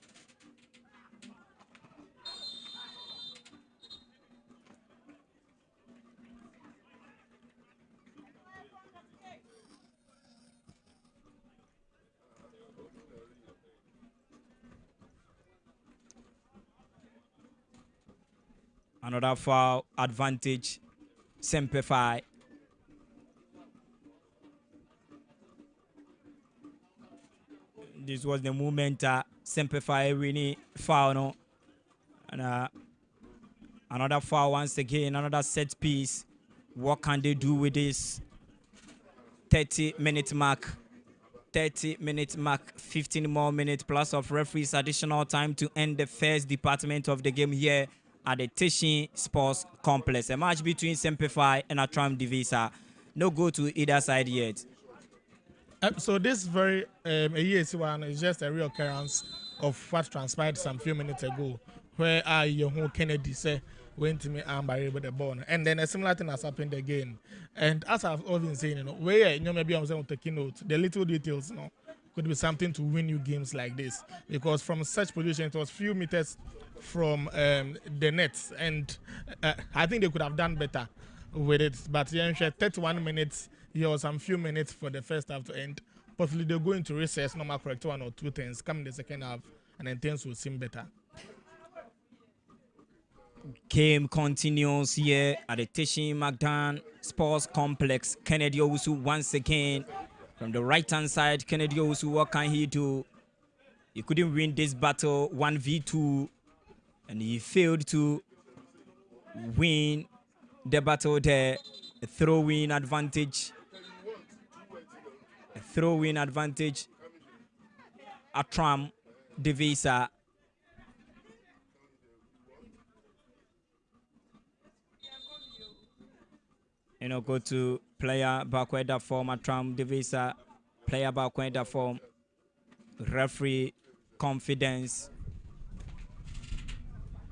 Another foul advantage, Semper. This was the moment Semper winning foul, no? And another foul once again, another set piece. What can they do with this 30-minute mark? 30-minute mark, 15 more minutes plus of referees additional time to end the first department of the game here at the Tishin Sports Complex. A match between Semper and Attram Divisa. No goal to either side yet. So this very AEC one is just a reoccurrence of what transpired some few minutes ago, where Kennedy said went to me and barrier with the ball, and then a similar thing has happened again. And as I've always been saying, you know, where maybe I'm saying taking note, the little details, you know, could be something to win you games like this, because from such position it was few meters from the nets, and I think they could have done better with it. But yeah, 31 minutes. Here was some few minutes for the first half to end. Possibly they'll go into recess, normal correct one or two things, come in the second half, and then things will seem better. Game continues here at the Tishin McDan Sports Complex. Kennedy Owusu once again from the right-hand side. Kennedy Owusu, what can he do? He couldn't win this battle 1v2, and he failed to win the battle there. A throw-in advantage. Attram Divisa. You know, go to player backward form, Attram Divisa. Player backward form. Referee confidence.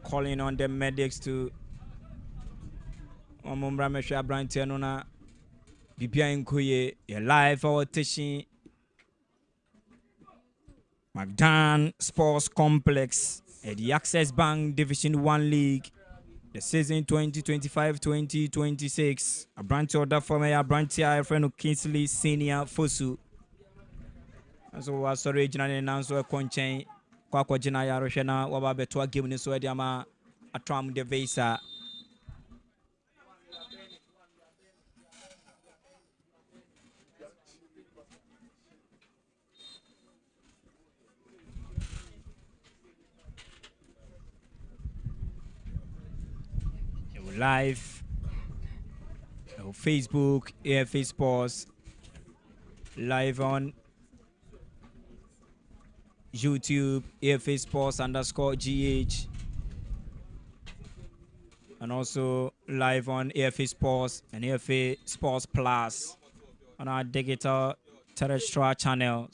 Calling on the medics to Omumbra Mesha Brantianona. Bibia Nkuye, your live our Tishin McDan Sports Complex at the Access Bank Division 1 League, the season 2025-2026. A branch order for me, a branch here, friend of Kingsley Senior Fosu. And so was originally announced a conchain, Quaco Genaya Roshana, Wababetua given us where Diama Attram Divisa. Live on Facebook, EFE Sports, live on YouTube, EFE Sports _GH, and also live on EFE Sports and EFE Sports Plus on our digital terrestrial channel.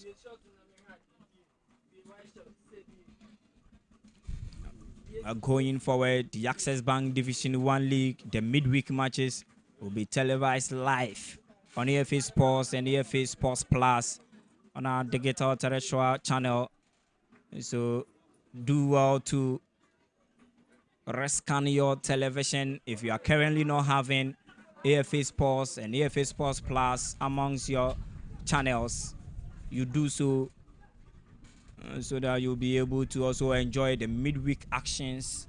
Going forward, the Access Bank Division 1 League, the midweek matches will be televised live on EFA Sports and EFA Sports Plus on our digital terrestrial channel. So do well to rescan your television if you are currently not having AFA Sports and AFA Sports Plus amongst your channels. You do so so that you'll be able to also enjoy the midweek actions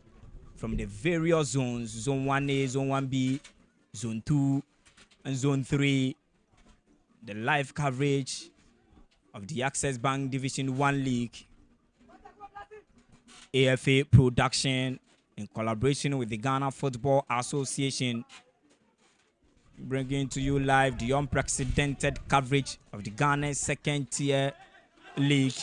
from the various zones: Zone 1A, Zone 1B, Zone 2, and Zone 3. The live coverage of the Access Bank Division 1 League, AFA production, in collaboration with the Ghana Football Association, bringing to you live the unprecedented coverage of the Ghana second tier league.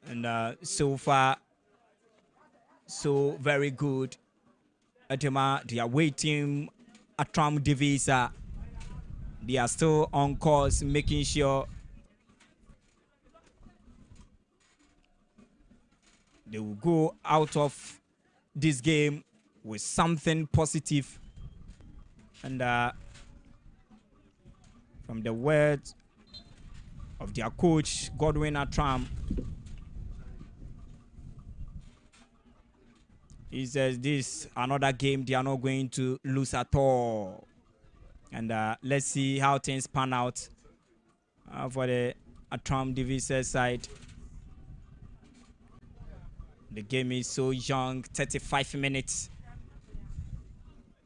And so far, so very good. Attram, they are waiting. Attram Divisa, they are still on course, making sure they will go out of this game with something positive. And from the words of their coach, Godwin Attram, he says this another game they are not going to lose at all. And let's see how things pan out for the Attram Divisa side. The game is so young, 35 minutes.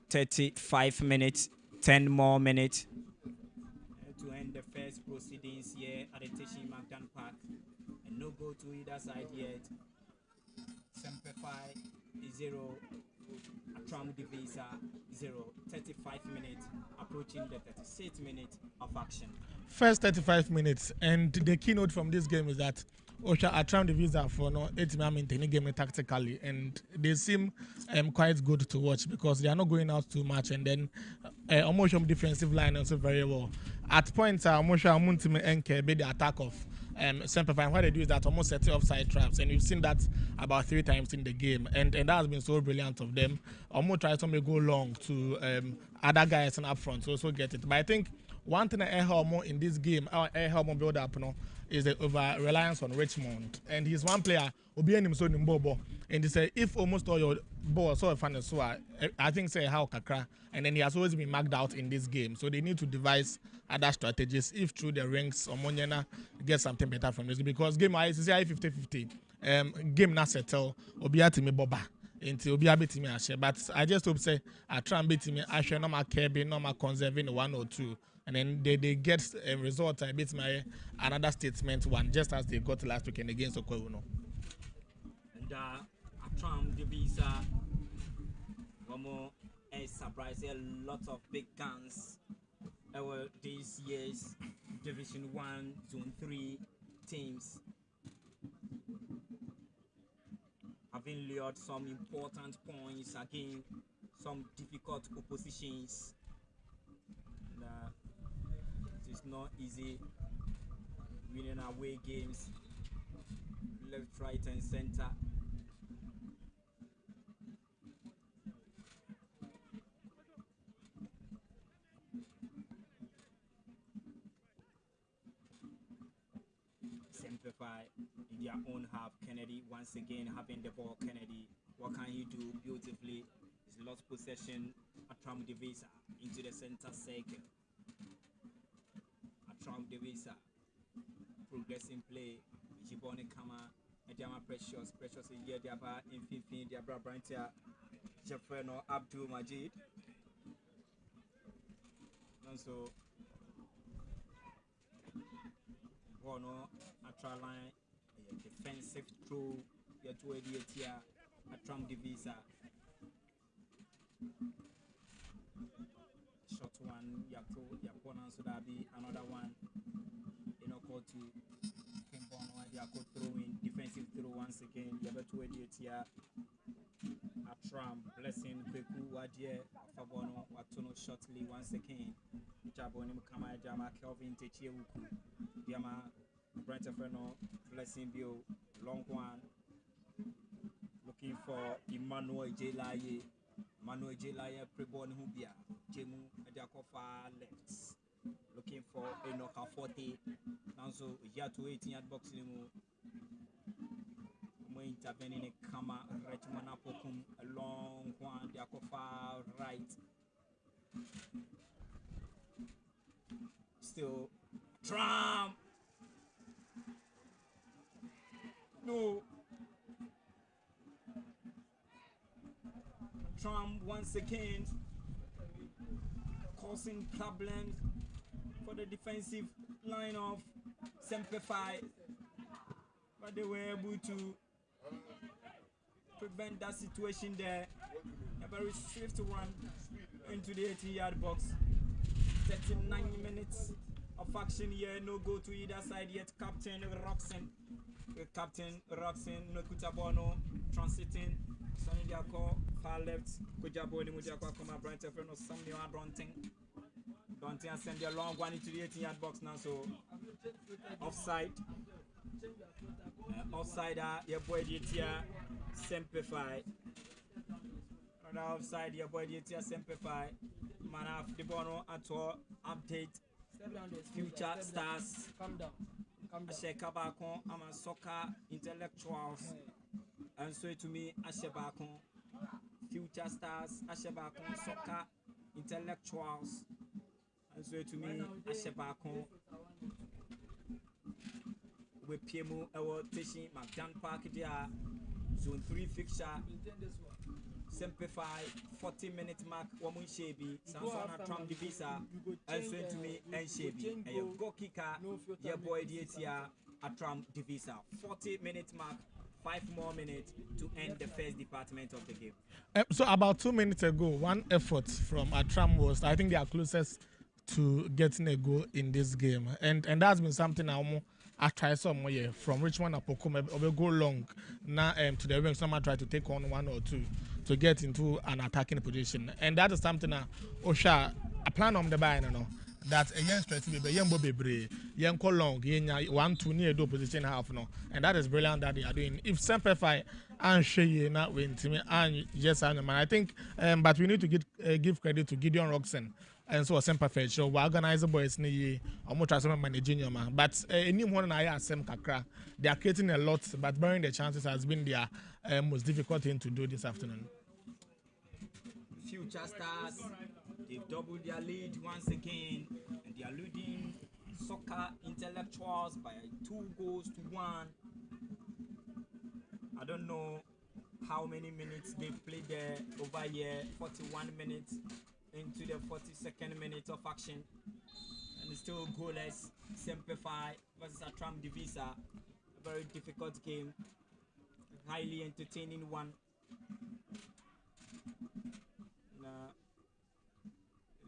35 minutes, 10 more minutes to end the first proceedings here at the Teaching Magdan Park. And no goal to either side yet. Semper 0, Attram Divisa 0. 35 minutes, approaching the 36th minute of action. First 35 minutes, and the keynote from this game is that Osha Attram Divisa for no 8 man maintaining game tactically, and they seem quite good to watch because they are not going out too much, and then almost defensive line also very well. At points, almost the attack of Semper. What they do is that almost set offside traps, and you've seen that about 3 times in the game, and that has been so brilliant of them. Almost try to make go long to other guys and up front to also get it. But I think one thing I help more in this game, I help more build up, is the over reliance on Richmond, and he's one player who be him so in Bobo, and he said if almost all your balls so fun so I think say how kakra, and then he has always been marked out in this game, so they need to devise other strategies if through the ranks or Monyana get something better from this, because game I say 50-50 game not settle obiati me boba until obi abeti me ashe, but I just hope say I try and beat me ashe no ma kebi no ma conserving 1 or 2, and then they get a result. I beat my another statement one, just as they got last weekend against Okwuno. And Attram Divisa, one more a surprise, a lot of big guns over this year's Division 1, Zone 3 teams, having lured some important points against some difficult oppositions. And, it is not easy winning away games, left, right, and center. Simplify in their own half. Kennedy once again having the ball. Kennedy, what can he do beautifully? He's lost possession. Attram Divisa into the center circle. Attram Divisa progressing play. Jibone Kama, Ediama Precious is here. Diaba in 15. Diabra Brantia, Jeffreno Abdul Majid. And so, Bono, Atra line, defensive throw, your 288 here, Attram Divisa. Shot one, your opponent, so that be another one. You know, call to Kimbono, they are throw in defensive throw once again. You have a 288 here. Attram, Blessing, Beku, Wadia, Fabono, Watono shortly once again. Jaboni Mukama Jama, Kelvin Techie Wuku, Diama, Brent Freno, Blessing Bio, long one. Looking for Emmanuel J. Laye, Emmanuel J. Laye, Preborn Hubia, Jemu, Adiakofa left. Looking for Enoka 40, now so year to 18 at boxing. Intervening in Kama, Rechmana Pokum, a long one, Diakofa right. Still, Trump. No. Trump once again causing problems for the defensive line of Semper, but they were able to prevent that situation there. A very swift run into the 80-yard box. 39 minutes of action here. No go to either side yet. Captain Roxen, Nokutabono transiting. Sonny Diako, far left. Kujaboni Mujakwa, Koma Brent Freno, Samuel Dontin send a long one into the 18-yard box now. So offside. Offside, your boy Dietia Semper. Another offside, your boy Dietia Semper. Man of the Bono at all update. Future stars. Calm down. Ashekabakon, I'm a soccer intellectuals. And so to me, Ashebakon, future stars, Ashebakon, soccer intellectuals. And so to me, Ashebakon. With PMO, our teaching, McDan Park, there, zone 3 fixture, Semper 40-minute mark, Wamun Shebi, Samson Attram Divisa, and so to me, and Shebi, and your go kicker, your boy Dietia Attram Divisa. 40-minute mark, 5 more minutes to end the first department of the game. So about 2 minutes ago, one effort from Attram was, I think they are closest to getting a goal in this game, and that's been something I try some more from Richmond Apokuma will go long now to the wing. Someone try to take on 1 or 2 to get into an attacking position, and that is something Osha I plan on the buy no that a young straight to be young Bobby young long 1-2 near do position half no, and that is brilliant that they are doing. If Semper and Shea not win to me and yes I think but we need to give credit to Gideon Roxen. And so Semper so we organize the boys ni almost try to manage junior man. But anyone I ask them kakra, they are creating a lot, but bearing the chances has been their most difficult thing to do this afternoon. Future stars, they've doubled their lead once again, and they are leading soccer intellectuals by 2 goals to 1. I don't know how many minutes they've played there over here, 41 minutes. Into the 42nd minute of action, and it's still goalless. Semper versus Attram Divisa, a very difficult game, highly entertaining one.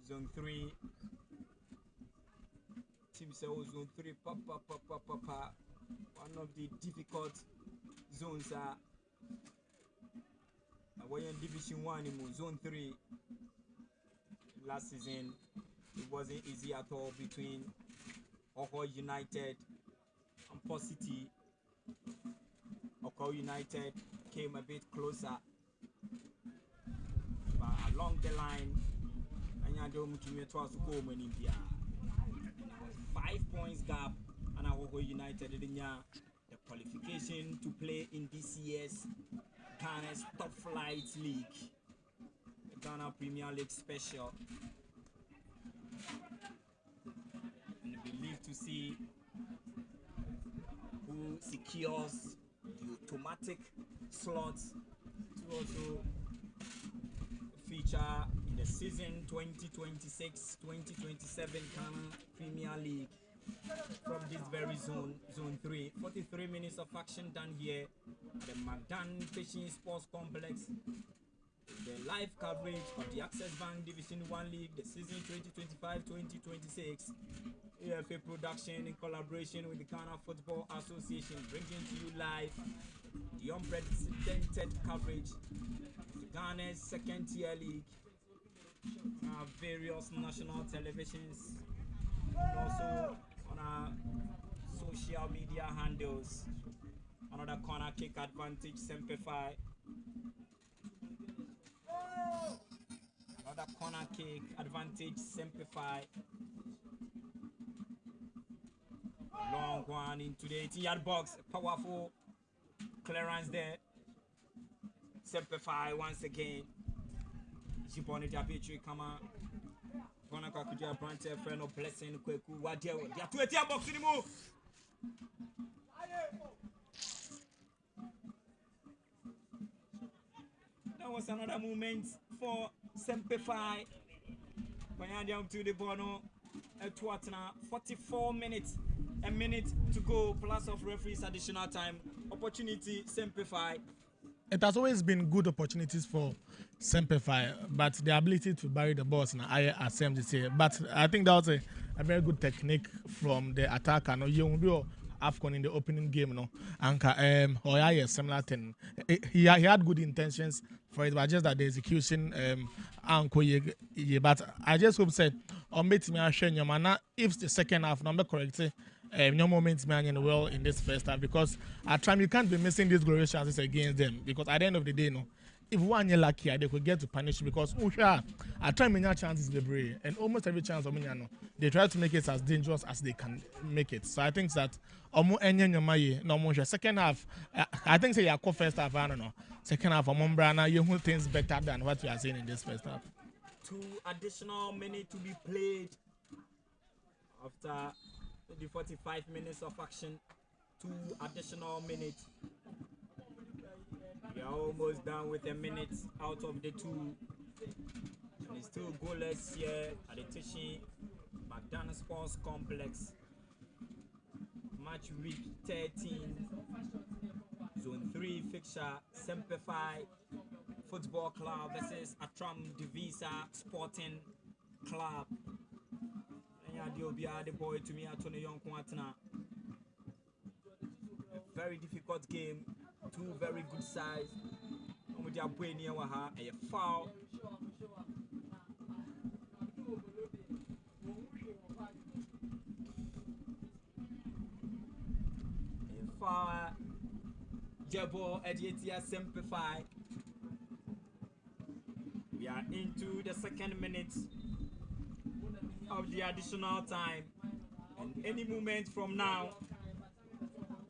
Zone 3, Team Zone 3, one of the difficult zones are in Division 1 in Zone 3. Last season, it wasn't easy at all between Oko United and Port City. Oko United came a bit closer, but along the line, Anyadom Kimetwas home in India. 5 points gap, and Oko United didn't the qualification to play in this year's Ghana's top flight league. Ghana Premier League special, and we live to see who secures the automatic slots to also feature in the season 2026-2027 Ghana Premier League from this very zone 3. 43 minutes of action done here at the Magdan Fishing Sports Complex. The live coverage of the Access Bank Division 1 League, the season 2025-2026, AFA production in collaboration with the Ghana Football Association, bringing to you live the unprecedented coverage Ghana's second tier league, various national televisions, and also on our social media handles. Another corner kick advantage, Semper. Another corner kick advantage, Semper. Long one into the 18-yard box. Powerful clearance there. Semper once again. Jiboni Diabitri, come on. Gonna Kakuja Brante, friend of Blessing, Kweku, Wadia. They are 2 box in the move. That was another moment for Semper. Up to the Bono at 44 minutes. A minute to go, plus of referees additional time. Opportunity, Semper. It has always been good opportunities for Semper, but the ability to bury the balls in the higher assembly. But I think that was a very good technique from the attacker. No, you will be AFCON in the opening game, no, and or yeah, similar thing. He had good intentions for it, but just that the execution, but I just hope said, or meet me and share your man. If the second half number correct, no moments man well in this first half, because at time you can't be missing these glorious chances against them, because at the end of the day, no, if one year lucky, they could get to punish, because at time many chances they bring, and almost every chance of no, they try to make it as dangerous as they can make it. So I think that second half, I think say your first half, I don't know. Second half, you who things better than what we are seeing in this first half. 2 additional minutes to be played after the 45 minutes of action. 2 additional minutes. We are almost done with a minute out of the 2. And it's still goalless here at the Tishin McDonald Sports Complex. Match week 13. Zone 3 fixture, Semper Football Club versus Attram Divisa Sporting Club. The boy to me, Atone Young Kwatana. A very difficult game, 2 very good sides. With your boy near Waha, a foul. A foul. Jebo Edietia Semper. We are into the second minute of the additional time, and any moment from now,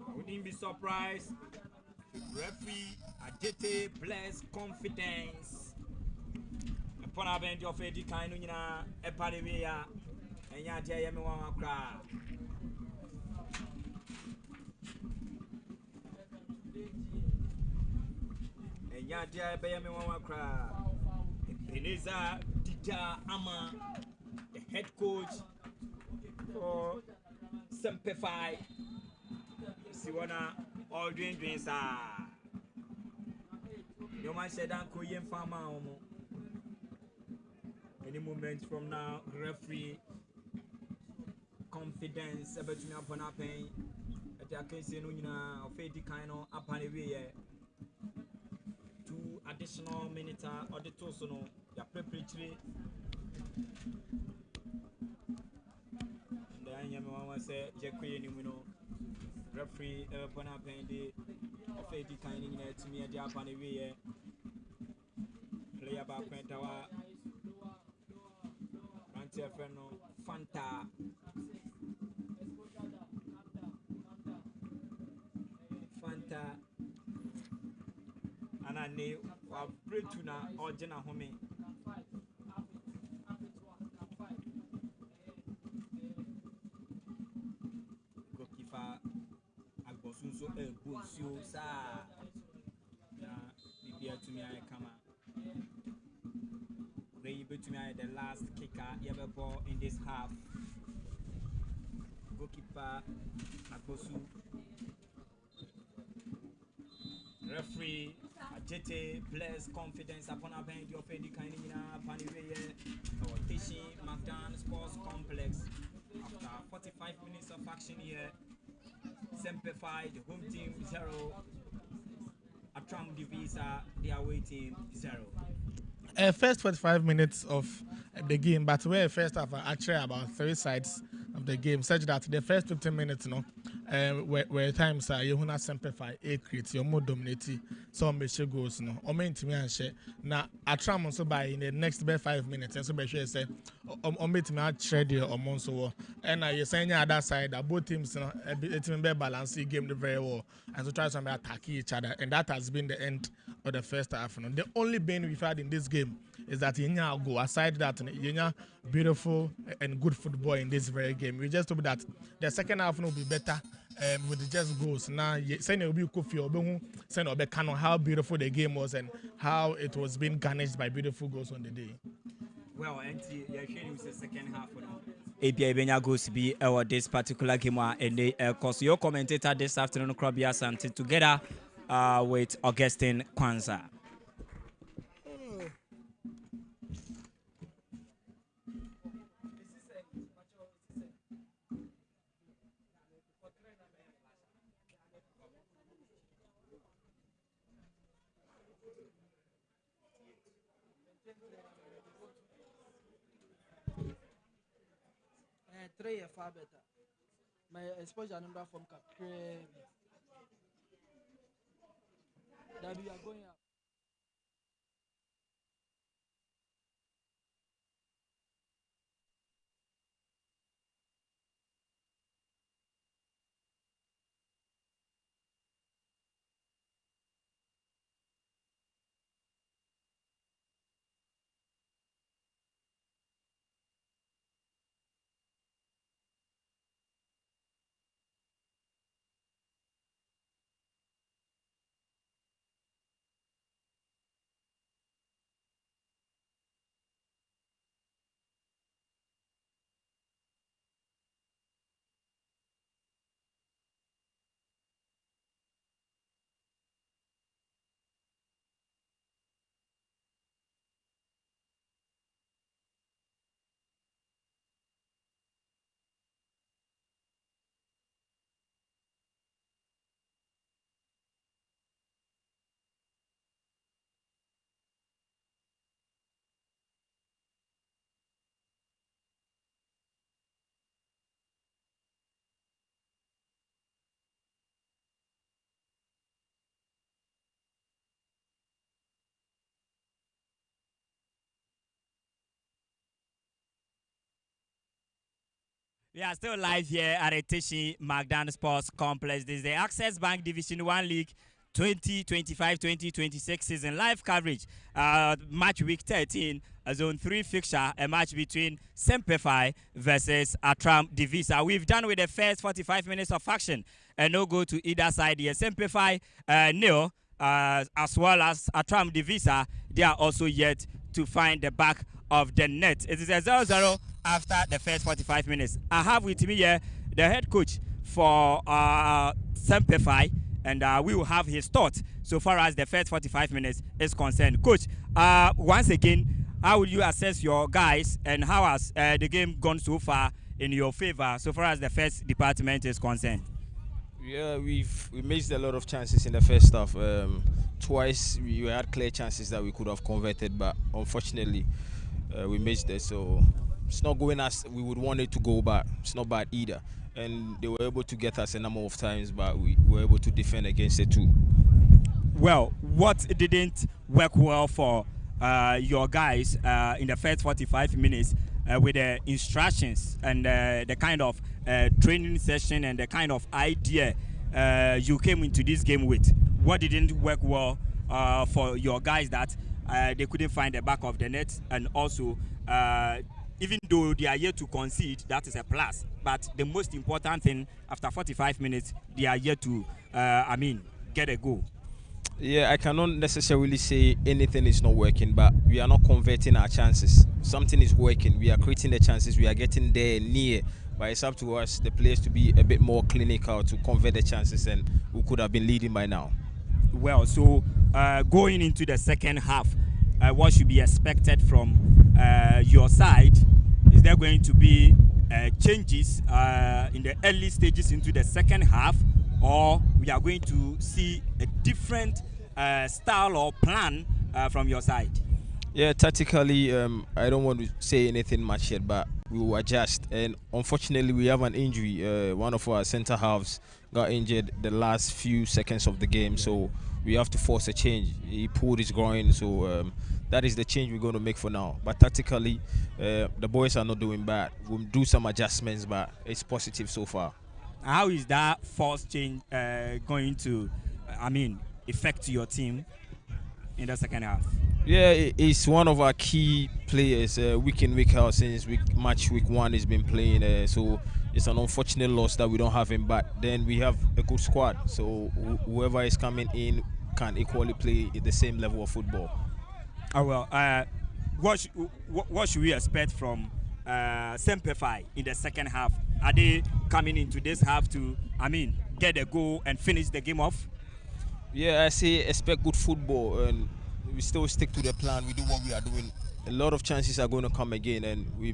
I wouldn't be surprised if referee Ajete bless confidence upon a bench of Eddie Kainuna Epadivia and Yadia Yamawakra. And Yadia Bayamawakra. Beneza Dida Ama, the head coach for Semper. Siwana all doing no man said Uncle Yen Farmer. Any moment from now, referee confidence about me upon a pain. At the case in Unina of Eddie Kaino upon a way. 2 additional minutes or the Tosono, the preparatory. And then Yamawa said, Jackie, you referee Bonapendi of Eddie Kaining to me at the Apanaway. Player back Pentawa Antiferno Fanta and I knew Brituna or Jenna Homie. Gokifa Agbosunso Busio Sa Bibia to me I come. They to me the last kicker ever ball in this half. Goalkeeper Agbosu. Referee Ajete bless confidence upon a band of Eddie Kainina Panivea or Tishi McDonald Sports Complex. After 45 minutes of action here, Semper the home team 0, Attram Divisa, they are waiting 0. First 45 minutes of the game, but we're first half actually about 3 sides of the game, such that the first 15 minutes, where times are you want to simplify a create your more dominating some measure goals, or main to me and share. Now, Attram also by in the next 5 minutes, and so be sure say, or meet me at trade or Monso, and you're saying other side that both teams, it's been balance the game very well, and so try to attack each other, and that has been the end of the first half. The only bane we've had in this game is that Yenya go aside that Yenya beautiful and good football in this very game. We just hope that the second half will be better with the just goals. Now, saying it will be Kofi Obehu, saying Obekano how beautiful the game was and how it was being garnished by beautiful goals on the day. Well, and you're showing the second half. API Benya goes to be this particular game, and of course, your commentator this afternoon, Krobia Santi, together with Augustine Kwanzaa. Three far better. My exposure number from Capri. That we are going up. We are still live here at Etishi Magdan Sports Complex. This is the Access Bank Division 1 League 2025-2026 season live coverage. Match week 13, a zone 3 fixture, a match between Semper versus Attram Divisa. We've done with the first 45 minutes of action and no go to either side here. Semper nil, as well as Attram Divisa, they are also yet to find the back of the net. It is a 0-0 after the first 45 minutes. I have with me here the head coach for Semper, and we will have his thoughts so far as the first 45 minutes is concerned. Coach, once again, how will you assess your guys and how has the game gone so far in your favor so far as the first department is concerned? Yeah, we missed a lot of chances in the first half. Twice we had clear chances that we could have converted, but unfortunately we missed it. So it's not going as we would want it to go, but it's not bad either. And they were able to get us a number of times, but we were able to defend against it too. Well, what didn't work well for your guys in the first 45 minutes with the instructions and the kind of training session and the kind of idea you came into this game with? What didn't work well for your guys that they couldn't find the back of the net, and also even though they are yet to concede, that is a plus. But the most important thing, after 45 minutes, they are yet to, get a goal. Yeah, I cannot necessarily say anything is not working, but we are not converting our chances. Something is working. We are creating the chances. We are getting there near. But it's up to us, the players, to be a bit more clinical to convert the chances, and we could have been leading by now. Well, so going into the second half, what should be expected from your side? Is there going to be changes in the early stages into the second half, or we are going to see a different style or plan from your side? Yeah, tactically, I don't want to say anything much yet, but we will adjust. And unfortunately, we have an injury. One of our center halves got injured the last few seconds of the game, so we have to force a change. He pulled his groin, so that is the change we're going to make for now. But tactically, the boys are not doing bad. We'll do some adjustments, but it's positive so far. How is that force change going to, affect your team in the second half? Yeah, he's one of our key players, week in, week out, since week 1 he's been playing. So it's an unfortunate loss that we don't have him, but then we have a good squad. So whoever is coming in can equally play at the same level of football. Oh well, what should we expect from Semper in the second half? Are they coming into this half to, get a goal and finish the game off? Yeah, I say expect good football, and we still stick to the plan. We do what we are doing. A lot of chances are going to come again, and we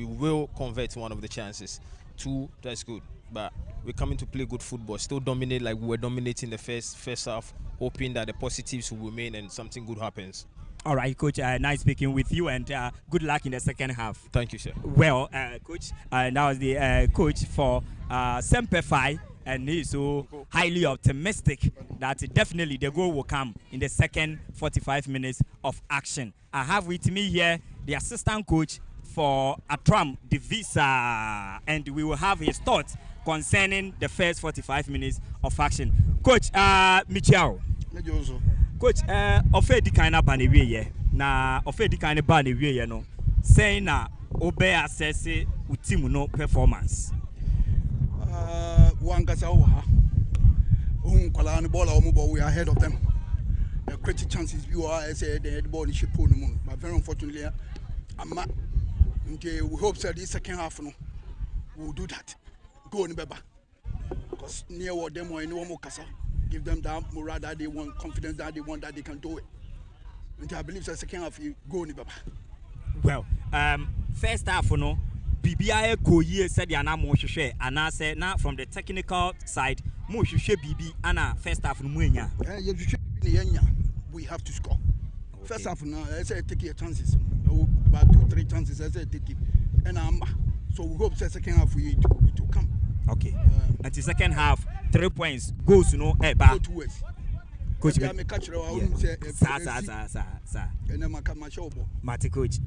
will convert one of the chances. 2, that's good, but we're coming to play good football. Still dominate like we were dominating the first half, hoping that the positives will remain and something good happens. All right, Coach. Nice speaking with you, and good luck in the second half. Thank you, sir. Well, Coach, now is the coach for Semper and he's so highly optimistic that definitely the goal will come in the second 45 minutes of action. I have with me here the assistant coach for Attram, the Visser, and we will have his thoughts concerning the first 45 minutes of action. Coach, Michiao. Coach, ofe di kind of ban ewie ye na ofe di kind of ban ewie ye no saying na obey assess team no performance. Wangasa kwala ni ball we are ahead of them. The creative chances you are say the ball is ship on the moon, but very unfortunately we hope that this second half no we'll do that. Go on beba because near what them or no more kasa. Give them that morale that they want, confidence that they want, that they can do it. And I believe the second half you go on beba. Well, first half no BBI Koye said yana mo hwehwe ana say na from the technical side mo hwehwe BB ana first half no muenya. We have to score. Okay. First half now I say take your chances. About 2-3 chances I say take it. And so we hope the second half it will come. Okay. And the second half 3 points goes back. Go 2 ways. Coach, me catch Mate coach,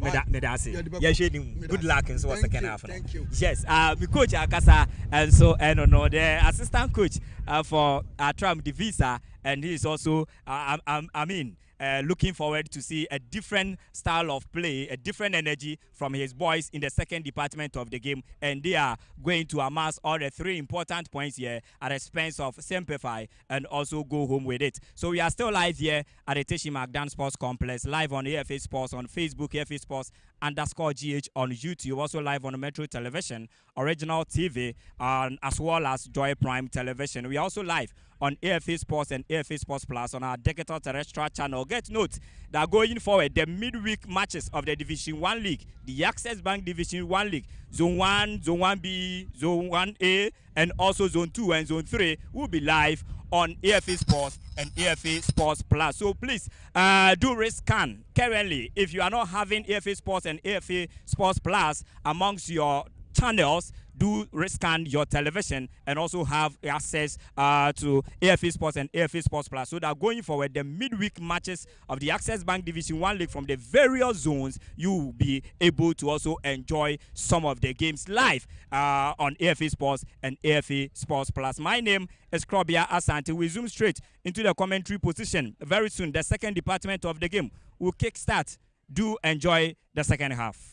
good luck in so second half. Thank you. Yes, my coach Akasa and so the assistant coach for Attram the Visser, and he is also looking forward to see a different style of play, a different energy from his boys in the second department of the game, and they are going to amass all the 3 important points here at the expense of Semper and also go home with it. So we are still live here at the Teshi Magdan Sports Complex, live on AFA Sports on Facebook, AFA Sports _GH on YouTube, also live on Metro Television, Original TV, as well as Joy Prime Television. We are also live on AFA Sports and AFA Sports Plus on our digital terrestrial channel. Get note that going forward, the midweek matches of the Division 1 League, the Access Bank Division 1 League, Zone 1, Zone 1B, Zone 1A, and also Zone 2 and Zone 3 will be live on AFA Sports and AFA Sports Plus. So please do scan currently. If you are not having AFA Sports and AFA Sports Plus amongst your channels, do scan your television and also have access to AFA Sports and AFA Sports Plus, so that going forward, the midweek matches of the Access Bank Division 1 League from the various zones, you will be able to also enjoy some of the games live on AFA Sports and AFA Sports Plus. My name is Krobia Asante. We zoom straight into the commentary position. Very soon, the second department of the game will kickstart. Do enjoy the second half.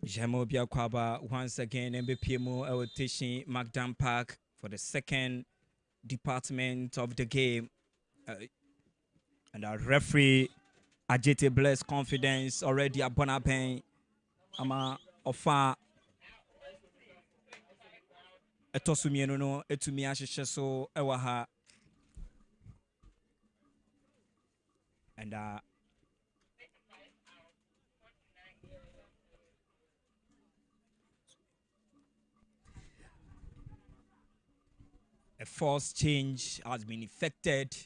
Jamo Biakwaba once again MBPMO Teaching Magdam Park for the second department of the game. And our referee Ajete Bless confidence already at Bonapen. Ama Ofa Etosumieno no Etumi Ashishe so Ewaha. And a force change has been effected,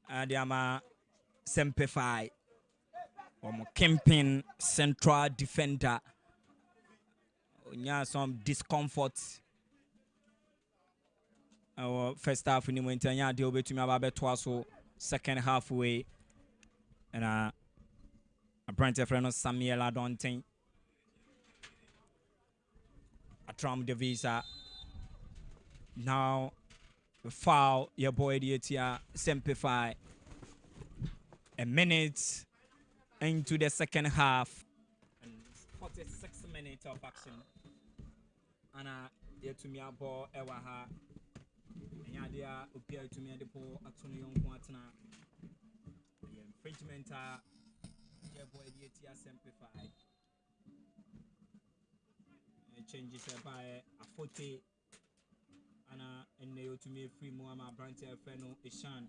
and Yama Semper camping central defender. Some discomfort. Our first half in the winter, deal between about so second halfway, and a brand friend of Samuel Adonting. Attram the Visser. Now foul your boy the Semper. A minute into the second half and 46 minutes of action. And yet to me about Ewaha. And yadia appear to me at the poor Atuni Young Quatana. The infringement your boy the Semper. Changes by a 40 and they to me free Muhammad Branty Feno Ishan.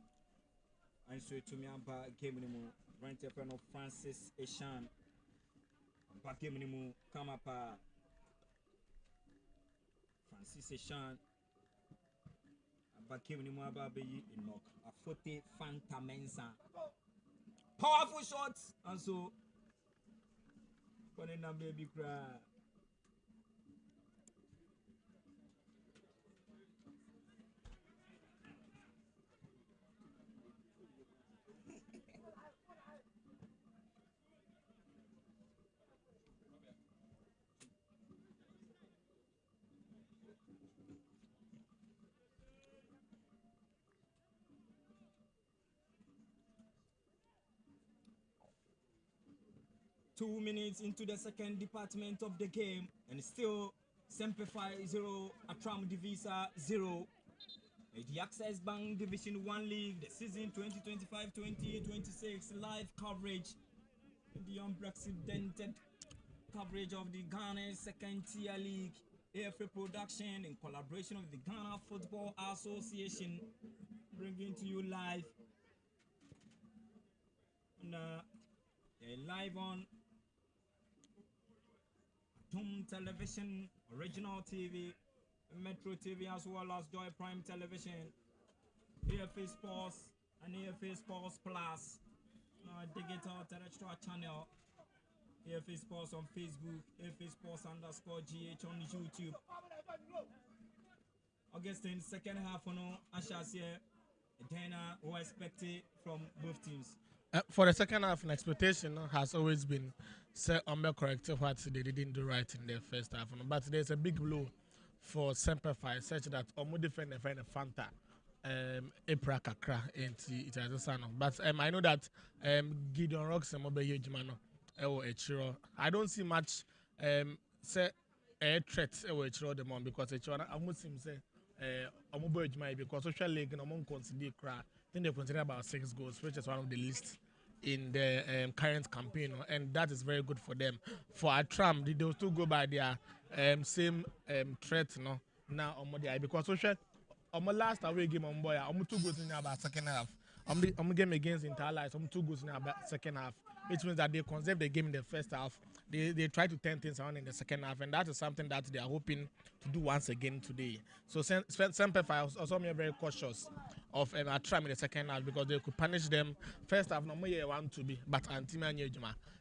And so to me about game anymore. Branty Feno Francis Ishan. Back game anymore. Come up Francis Ishan. Back game anymore about Bayi in knock. A 40 Fanta Mensa. Powerful shots. And so when a baby cry. 2 minutes into the second department of the game, and still Semper 0, Attram Divisa 0. The Access Bank Division 1 League, the season 2025-2026 live coverage, the unprecedented coverage of the Ghana second tier league, AFA production in collaboration with the Ghana Football Association, bringing to you live. And live on Attram Television, Original TV, Metro TV, as well as Joy Prime Television, AFA Sports and AFA Sports Plus, digital terrestrial channel, AFA Sports on Facebook, AFA Sports _GH on YouTube. Augustine, second half, I shall say, Dana, who expected from both teams. For the second half, an expectation has always been set on correct what they didn't do right in the first half. But there's a big blow for Semper such that Omo defend a Fanta April Kakra and it has a son. But I know that Gideon Rocks and Mobile Jumano I don't see much say a threat or the mom because it's almost seems say because social league and among consider then they consider about 6 goals, which is one of the least in the current campaign, and that is very good for them. For Attram, they will still go by their same threat, now because social last away game on boy, 2 goals in about second half. Game against Interlight, 2 goals in about second half, which means that they conserve the game in the first half. They try to turn things around in the second half, and that is something that they are hoping to do once again today. So Semper also made very cautious of Attram in the second half because they could punish them. First half, no more want to be, but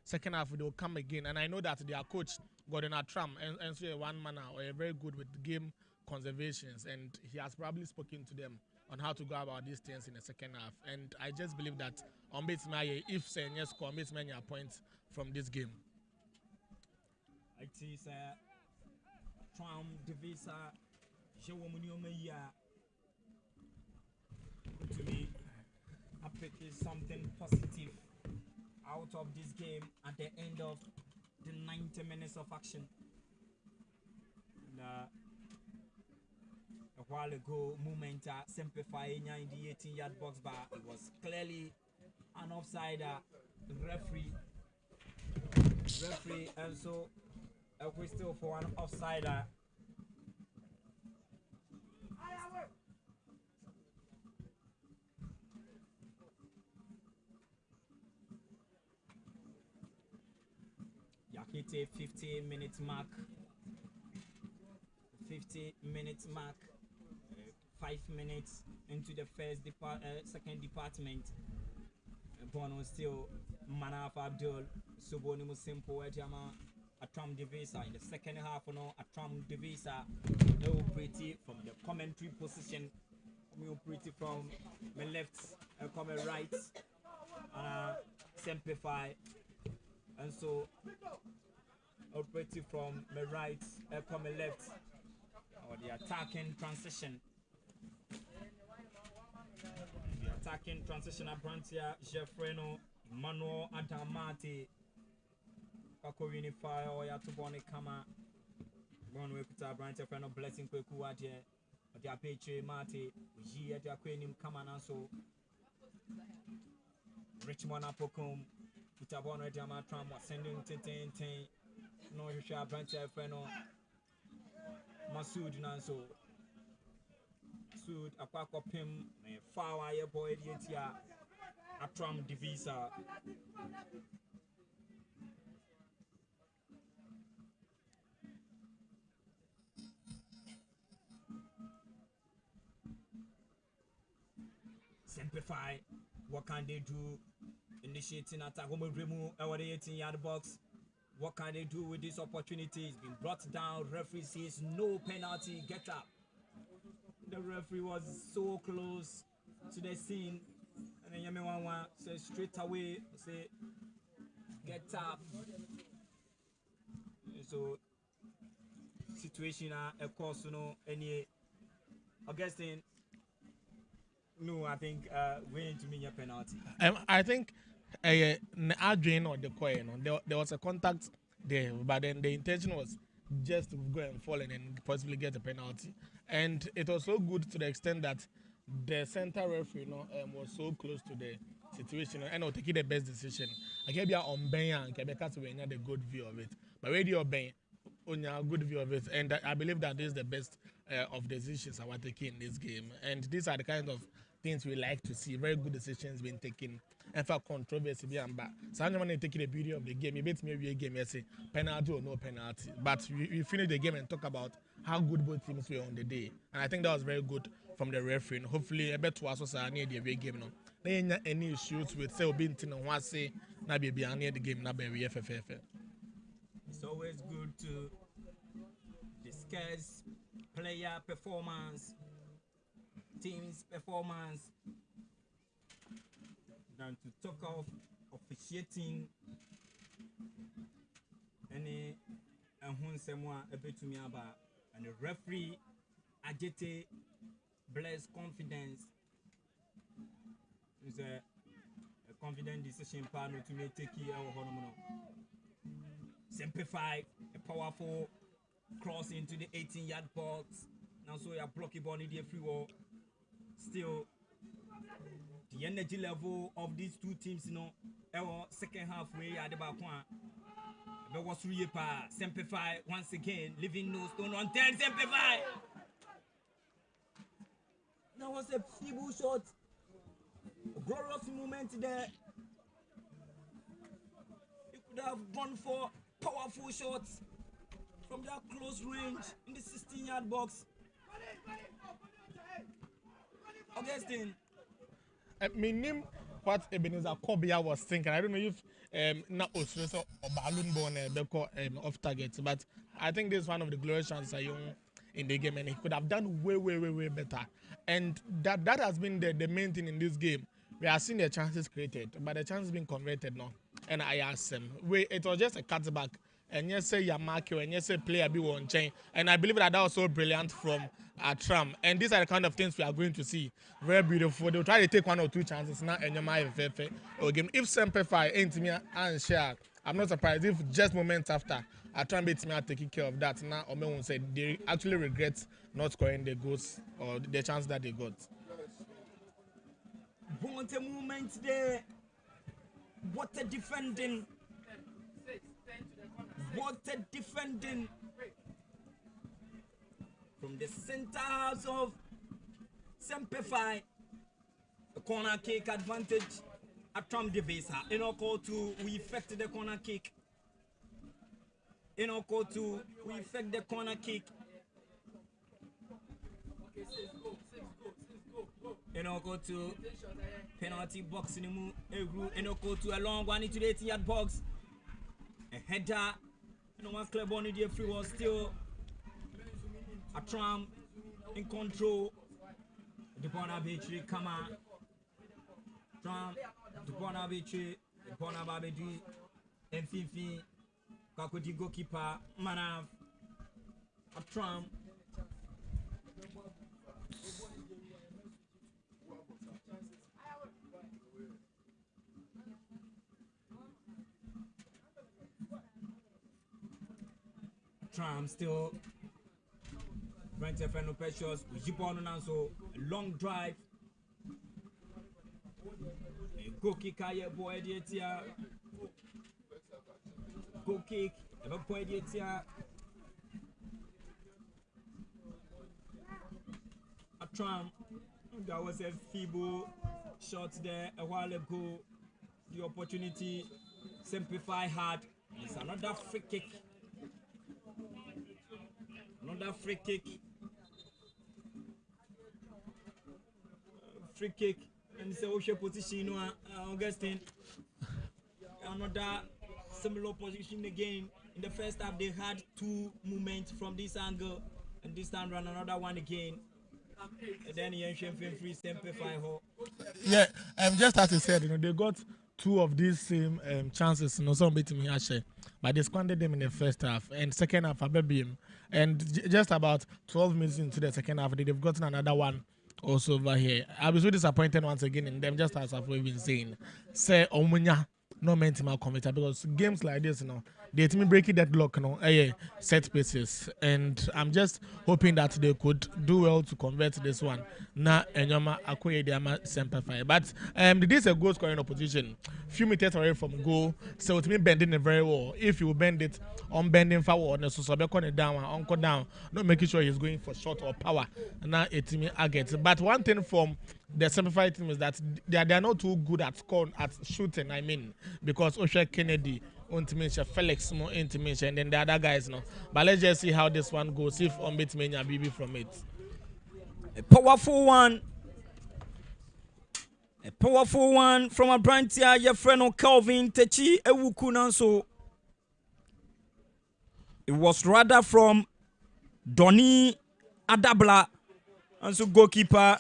second half they will come again, and I know that their coach Gordon Attram and so one manner or very good with game conservations, and he has probably spoken to them on how to go about these things in the second half. And I just believe that on if Senya score, many points from this game. It is Attram Divisa Jewomuniomeya to me, I pick something positive out of this game at the end of the 90 minutes of action. And, a while ago, moment simplifying in the 18-yard box bar, it was clearly an offside. Referee, and so a whistle for an offside. Hit a 50-minute mark. 50-minute mark. 5 minutes into the second department. Bono still Manaf Abdul Subonimu Simple Ejama Attram Divisa in the second half. No Attram Divisa. No pretty from the commentary position. No pretty from my left, come right. Simplify. And so operating from my right, come left, or the attacking transition. The attacking transition Abrantia, Jeffreno, Manuel Adamati, Kako Unify, or Yatuboni Kama, one way to Abrantia, Freno Blessing Kwekuadia, or the Apeche Mate, G at the Aquanium Kamanaso, Richmond Apokum, Utabono Diamatram was sending 10. No, you shall branch a friend or Masood Nanso. Sood a quack of him, a fire boy, the Attram Divisa. Simplify. What can they do? Initiating attack, remove our 18-yard box. What can they do with this opportunity? It's been brought down. Referee says no penalty. Get up. The referee was so close to the scene. And then Yamiwawa says straight away, say, get up. So, situation, of course, you know, any Augustine. No, I think we need to mean a penalty. I think Adrian or the coin, there was a contact there, but then the intention was just to go and fall and possibly get a penalty. And it was so good to the extent that the center referee, was so close to the situation and taking the best decision. I can be on Benya and Quebec to the good view of it. But radio Ben on a good view of it, and I believe that this is the best of decisions I want to take in this game. And these are the kind of things we like to see. Very good decisions being taken. And for controversy, so I'm going taking the beauty of the game. You bet me a game, say penalty or no penalty. But we finish the game and talk about how good both teams were on the day. And I think that was very good from the referee. And hopefully, I bet to us near the away game. There ain't any issues with say Obintin and what say na be near the game na be FFF. It's always good to discuss player performance, team's performance, than to talk of officiating any and who someone a bit to me about and the referee agite bless confidence is a confident decision partner to make take care of hormonal. Simplify a powerful cross into the 18-yard box. Now so you're blocking body the free wall. Still the energy level of these two teams, our second halfway at the back one. But what's really Simplify once again, leaving no stone on 10. Simplify. That was a feeble shot. A glorious moment there. It could have gone for powerful shots from that close range in the 16-yard box. Augustine. Name what Ebenezer Kobia was thinking. I don't know if not Osreso or Balloon Bone off target, but I think this is one of the glorious chances in the game, and he could have done way better. And that has been the main thing in this game. We are seeing the chances created, but the chances being converted now. And I asked him, it was just a cutback and yes, say Yamaki, and yes, say player be one chain. And I believe that was so brilliant from Attram. And these are the kind of things we are going to see. Very beautiful. They'll try to take 1 or 2 chances now, and you might game. If Semper ain't me and share, I'm not surprised if just moments after Attram beats me taking care of that. Now, Ome won't say they actually regret not scoring the goals or the chance that they got. What a moment there. What a defending. What a defending. From the center of Semper, a corner kick advantage. Attram the Visser. In our call to, we effect the corner kick. In our call to, we effect the corner kick. And I'll go to penalty box in and I'll go to a long one into the 18-yard box. A header. And one club on the free was still Attram in control. The corner victory, come on. Attram, the corner victory, the corner Babedi, and Fifi, Kakoti goalkeeper, Manav, Attram. Attram still trying to find no pressures. Jipon also a long drive. Go kick a boy here. Go kick a boy here. Attram, that was a feeble shot there a while ago. The opportunity Simplify hard. It's another free kick. Another free kick. Free kick. And it's a Osha position, Augustine. Another similar position again. In the first half, they had 2 movements from this angle. And this time run another one again. And then he free simplify. Yeah, just as I said, they got 2 of these same chances. Some beat me actually, but they squandered them in the first half. And second half, I baby him. And just about 12 minutes into the second half, they've gotten another one also over here. I was so disappointed once again in them, just as I've been saying. Say Omunya no meant to commit because games like this, they to me breaking that block, set pieces. And I'm just hoping that they could do well to convert this one. Na enyoma akoye diama Semper. But this is a goal scoring opposition. Few meters away from goal, so it means bending it very well. If you bend it on bending forward, so be it down, uncle down, not making sure he's going for short or power. Now it me against. But one thing from the Semper team is that they are not too good at shooting. I mean, because Osha Kennedy, Untimisha, Felix, more Intimisha, and then the other guys now. But let's just see how this one goes. If Ombit Mania BB from it. A powerful one. A powerful one from a branch here, your friend Calvin Techi Ewukunanso. It was rather from Donny Adabla, and so goalkeeper.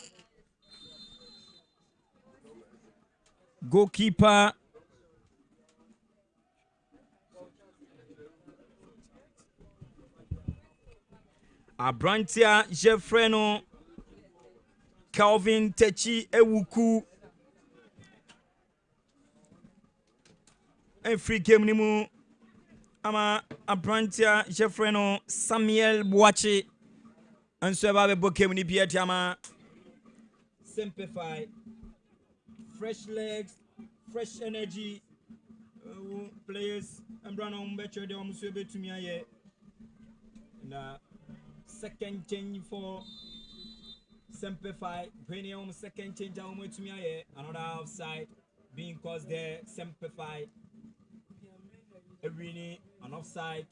Abrantia Jeffreno Calvin Techi Ewuku. A free game nimu ama Abrantia Jeffreno Samuel Boache. And so about the game ni Piatiama Simplify. Fresh legs, fresh energy. Players and Brandon better they almost able to me here. And second change for Simplify. When you second change to me here, another offside being caused there. Simplify. Every an offside.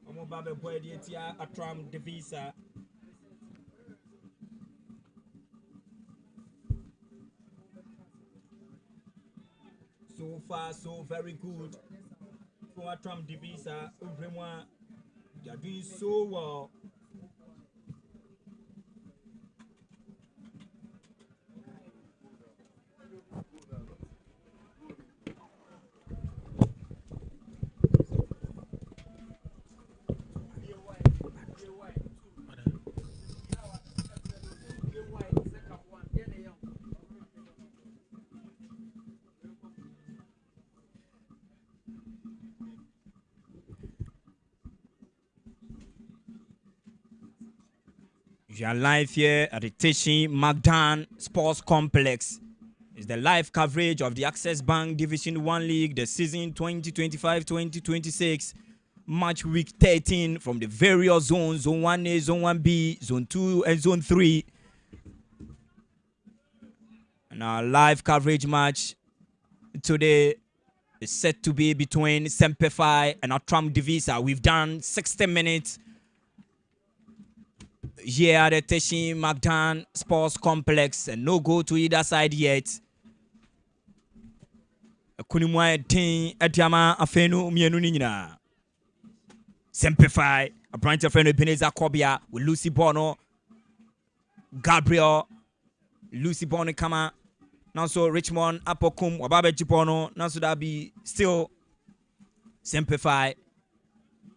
I'm about to boy the Attram the Visser. So far, so very good for Attram the Visser. They are doing so well. You are live here at the Teshi Magdan Sports Complex. It's the live coverage of the Access Bank Division 1 League, the season 2025-2026, match week 13 from the various zones, Zone 1A, Zone 1B, Zone 2, and Zone 3. And our live coverage match today is set to be between Semper and Attram Divisa. We've done 60 minutes here at the Teshi Magdan Sports Complex, and no goal to either side yet. Kunimwa tin Attram afenu mienu nyina. Semper a branch of Ebenezer Kobia with Lucy Bono, Gabriel, Lucy Bono kama. Now so Richmond Apokum Wababe Jibono. Now so that be still Semper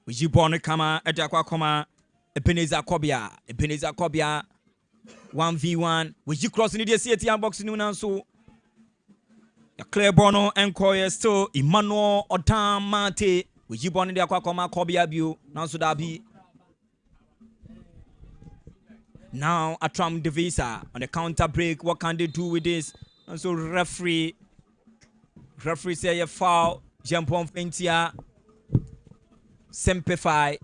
with Jibono kama Ejakwa kama. Ebenezer Kobia 1v1 with you crossing the CAT box now so Claire Bono and Koya still Emmanuel Attram Mate with you born in the Aquacoma Kobia Bio now so that be now Attram Divisa on the counter break. What can they do with this? And so referee say a foul jump on Fentia Semper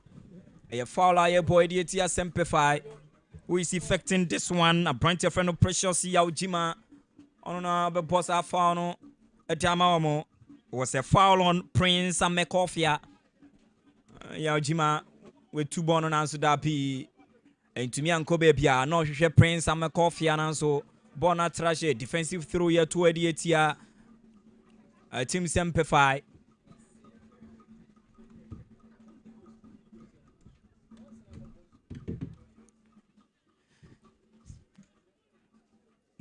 a foul aye boy the tia Semper who is affecting this one. A branch of friend of precious Yaujima on a boss a foul no a Jamamo was a foul on Prince and Mekofia Yaujima with 2 born on answer that be and to me and Kobe Bia no Prince and Mekofia and so Bona trash defensive throw here to the tia team Semper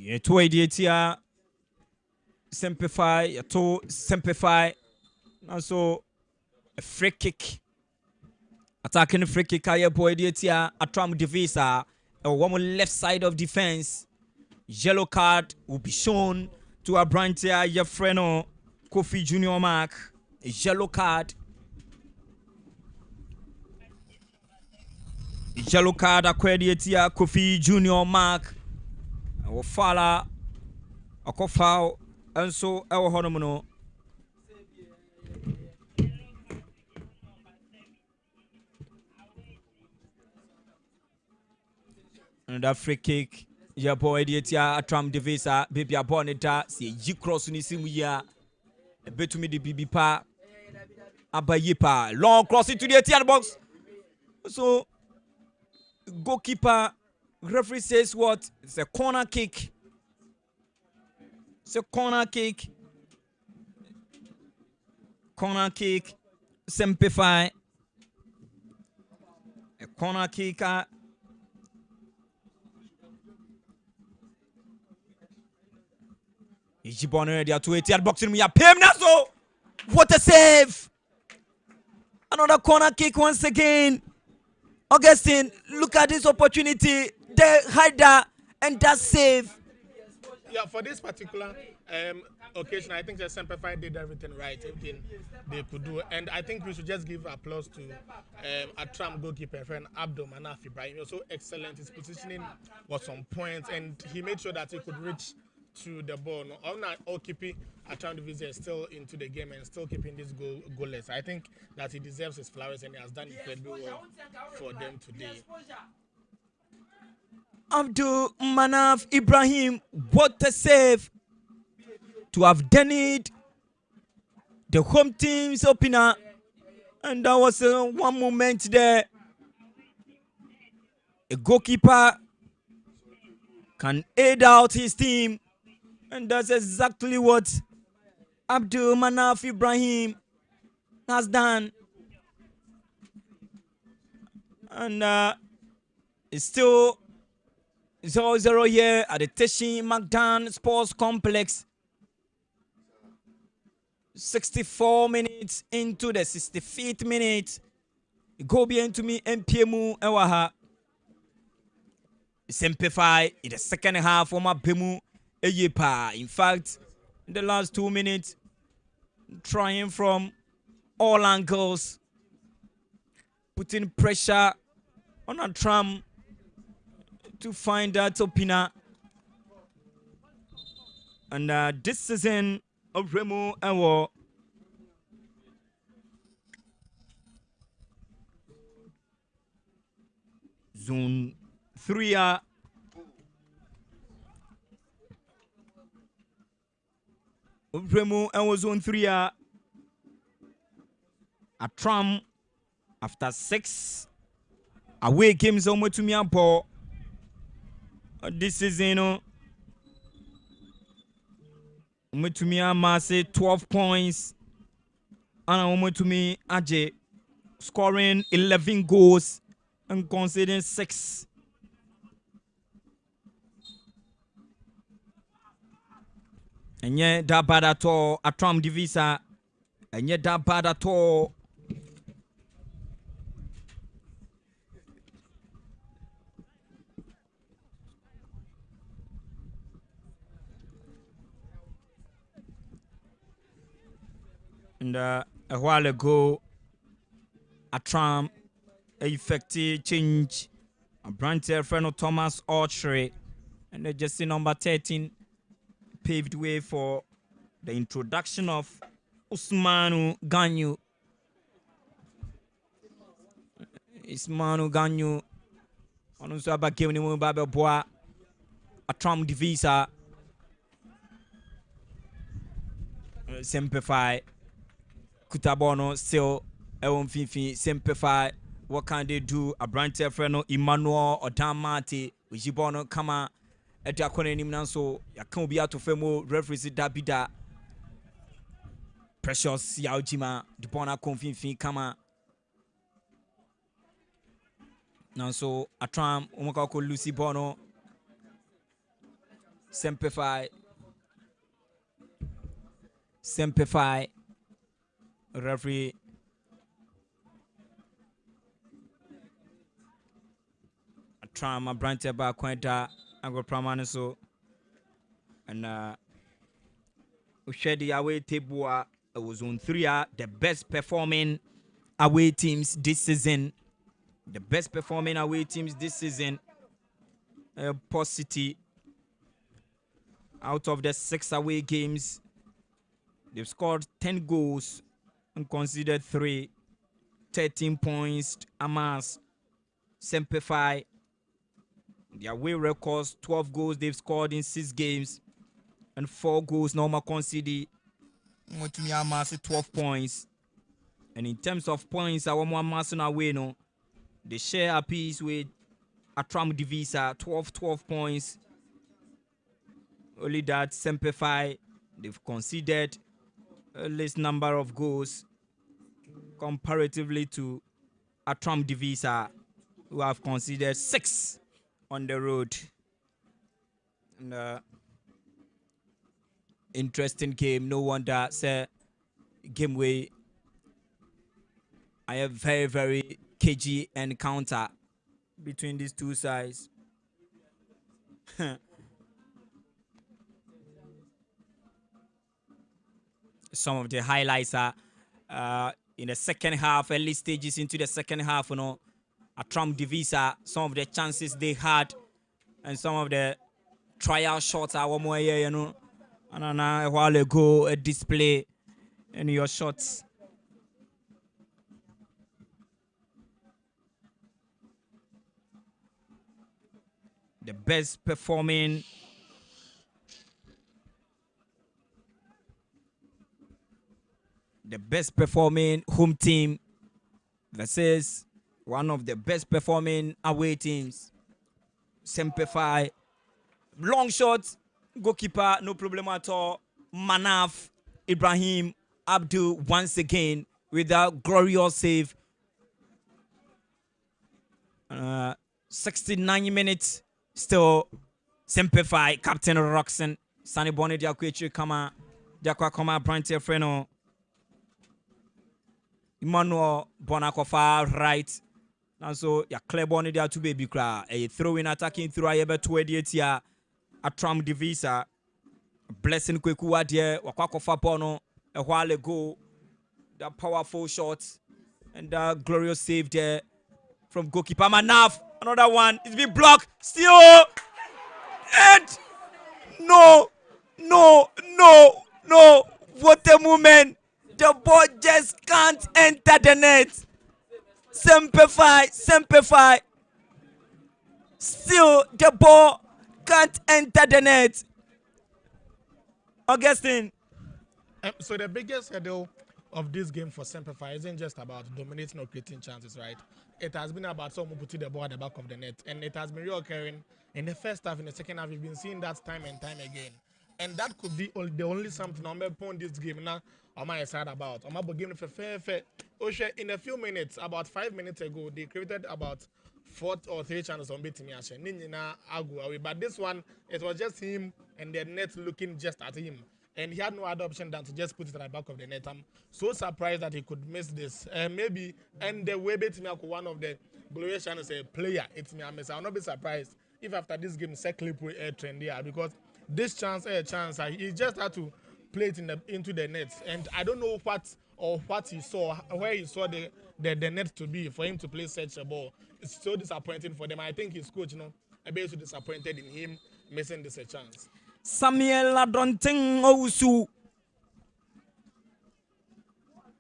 yeah, 288 Semper to Semper. And so a free kick. Attacking the free kick, boy, Attram Divisa, a one left side of defense. Yellow card will be shown to a branch here, your friend Kofi Junior Mark. A yellow card. Yellow card acquired here, Kofi Junior Mark. Our father, a foul, and so our honomono. Another free kick. Your boy, Attram Divisa, baby, a boneta, see G cross in his ya. A bit to me the BB pa. Abayipa, long cross into the ATR box. So, goalkeeper. Referee says what? It's a corner kick. It's a corner kick. Corner kick. Semper a corner kick. Ijibone they are to 80 boxing me a pem naso. What a save! Another corner kick once again. Augustine, look at this opportunity. They hide that and that save. Yeah, for this particular occasion, I think the Semper did everything right, everything they could do, and I think we should just give applause to Attram goalkeeper friend Abdul Manaf Ibrahim. He was so excellent. His positioning was on point, and he made sure that he could reach to the ball. All keeping Attram Divisa still into the game and still keeping this goalless. I think that he deserves his flowers, and he has done incredibly well for them today. Abdul Manaf Ibrahim, what a save to have done it. The home team's opener, and that was one moment there. A goalkeeper can aid out his team, and that's exactly what Abdul Manaf Ibrahim has done. And it's still 0-0 here at the Teshi Magdan Sports Complex. 64 minutes into the 65th minute. Go behind to me MPMU Ewaha. Simplify in the second half for my Pemu Eyepa. In fact, in the last 2 minutes, trying from all angles, putting pressure on Attram to find that opener. And this season of Remo and Zone 3 Remo and Zone 3 Attram after 6 away games almost to me and this season to me say 12 points and almost to me Aje scoring 11 goals and conceding 6. And yet that bad at all Attram Divisa and yet that bad at all. And a while ago, Attram effective change. A branch friend Thomas Archery and the jersey number 13 paved way for the introduction of Usmanu Ganyu. Usmanu Ganyu. On us about giving him Baba Bois. Attram Divisa. Simplify. Kutabono still Fifi simplify. What can they do? A branch friend Emmanuel or Damati, Ujibono Kama at Yakone so ya can't be out of femo referees Dabida Precious Yaujima, Dupona Confifi Kama. Now so Attram Umako Lucy Bono simplify referee Attram branch ba kwenta agro pramane so and ushedi away table was on 3 the best performing away teams this season. The best performing away teams this season. Port City, out of the 6 away games, they've scored 10 goals and conceded 3, 13 points amassed. Semper, their away records 12 goals they've scored in 6 games and 4 goals normal conceded. Amassed 12 points. And in terms of points, I want more amassing away no. They share a piece with Attram Divisa 12 points. Only that Semper, they've conceded a least number of goals comparatively to Attram Divisa, who have conceded 6 on the road. And, interesting game. No wonder, say, game way. I have very cagey encounter between these two sides. Some of the highlights are in the second half, early stages into the second half, Attram Divisa, some of the chances they had and some of the trial shots are one more year, and a while ago a display in your shots. The best performing home team versus one of the best performing away teams. Semper, long shot, goalkeeper, no problem at all. Manaf, Ibrahim, Abdul once again with a glorious save. 69 minutes. Still, Semper, Captain Roxon, Sunny Bonnet, Diakwechi, Kama, Diakwa, Branche Freno, Emmanuel Bonakofa, right. And so, ya clear Bonnet, there to baby cry. A throwing attacking through a better 28 year, Attram Divisa, blessing Kwekua, dear, Wakakofa Bono, a while ago, that powerful shot, and that glorious save there from goalkeeper Manaf. Another one. It's been blocked. Still. And no. What a moment. The ball just can't enter the net. Semper. Still, the ball can't enter the net. Augustine. So the biggest hurdle of this game for Semper isn't just about dominating or creating chances, right? It has been about someone putting the ball at the back of the net, and it has been reoccurring in the first half, in the second half. We've been seeing that time and time again, and that could be the only something I'm upon this game now. I'm excited about. I'm about game for fair. In a few minutes, about 5 minutes ago, they created about 4 or 3 chances on beating me. But this one, it was just him and the net looking just at him. And he had no other option than to just put it at the back of the net. I'm so surprised that he could miss this. Maybe, and the way beat me one of the glorious channels a player, it's me. I'll not be surprised if after this game, clip with Attram there, because this chance, he just had to play it into the net. And I don't know what he saw, where he saw the net to be for him to play such a ball. It's so disappointing for them. I think his coach, a bit so disappointed in him missing this a chance. Samuel Adonting Owusu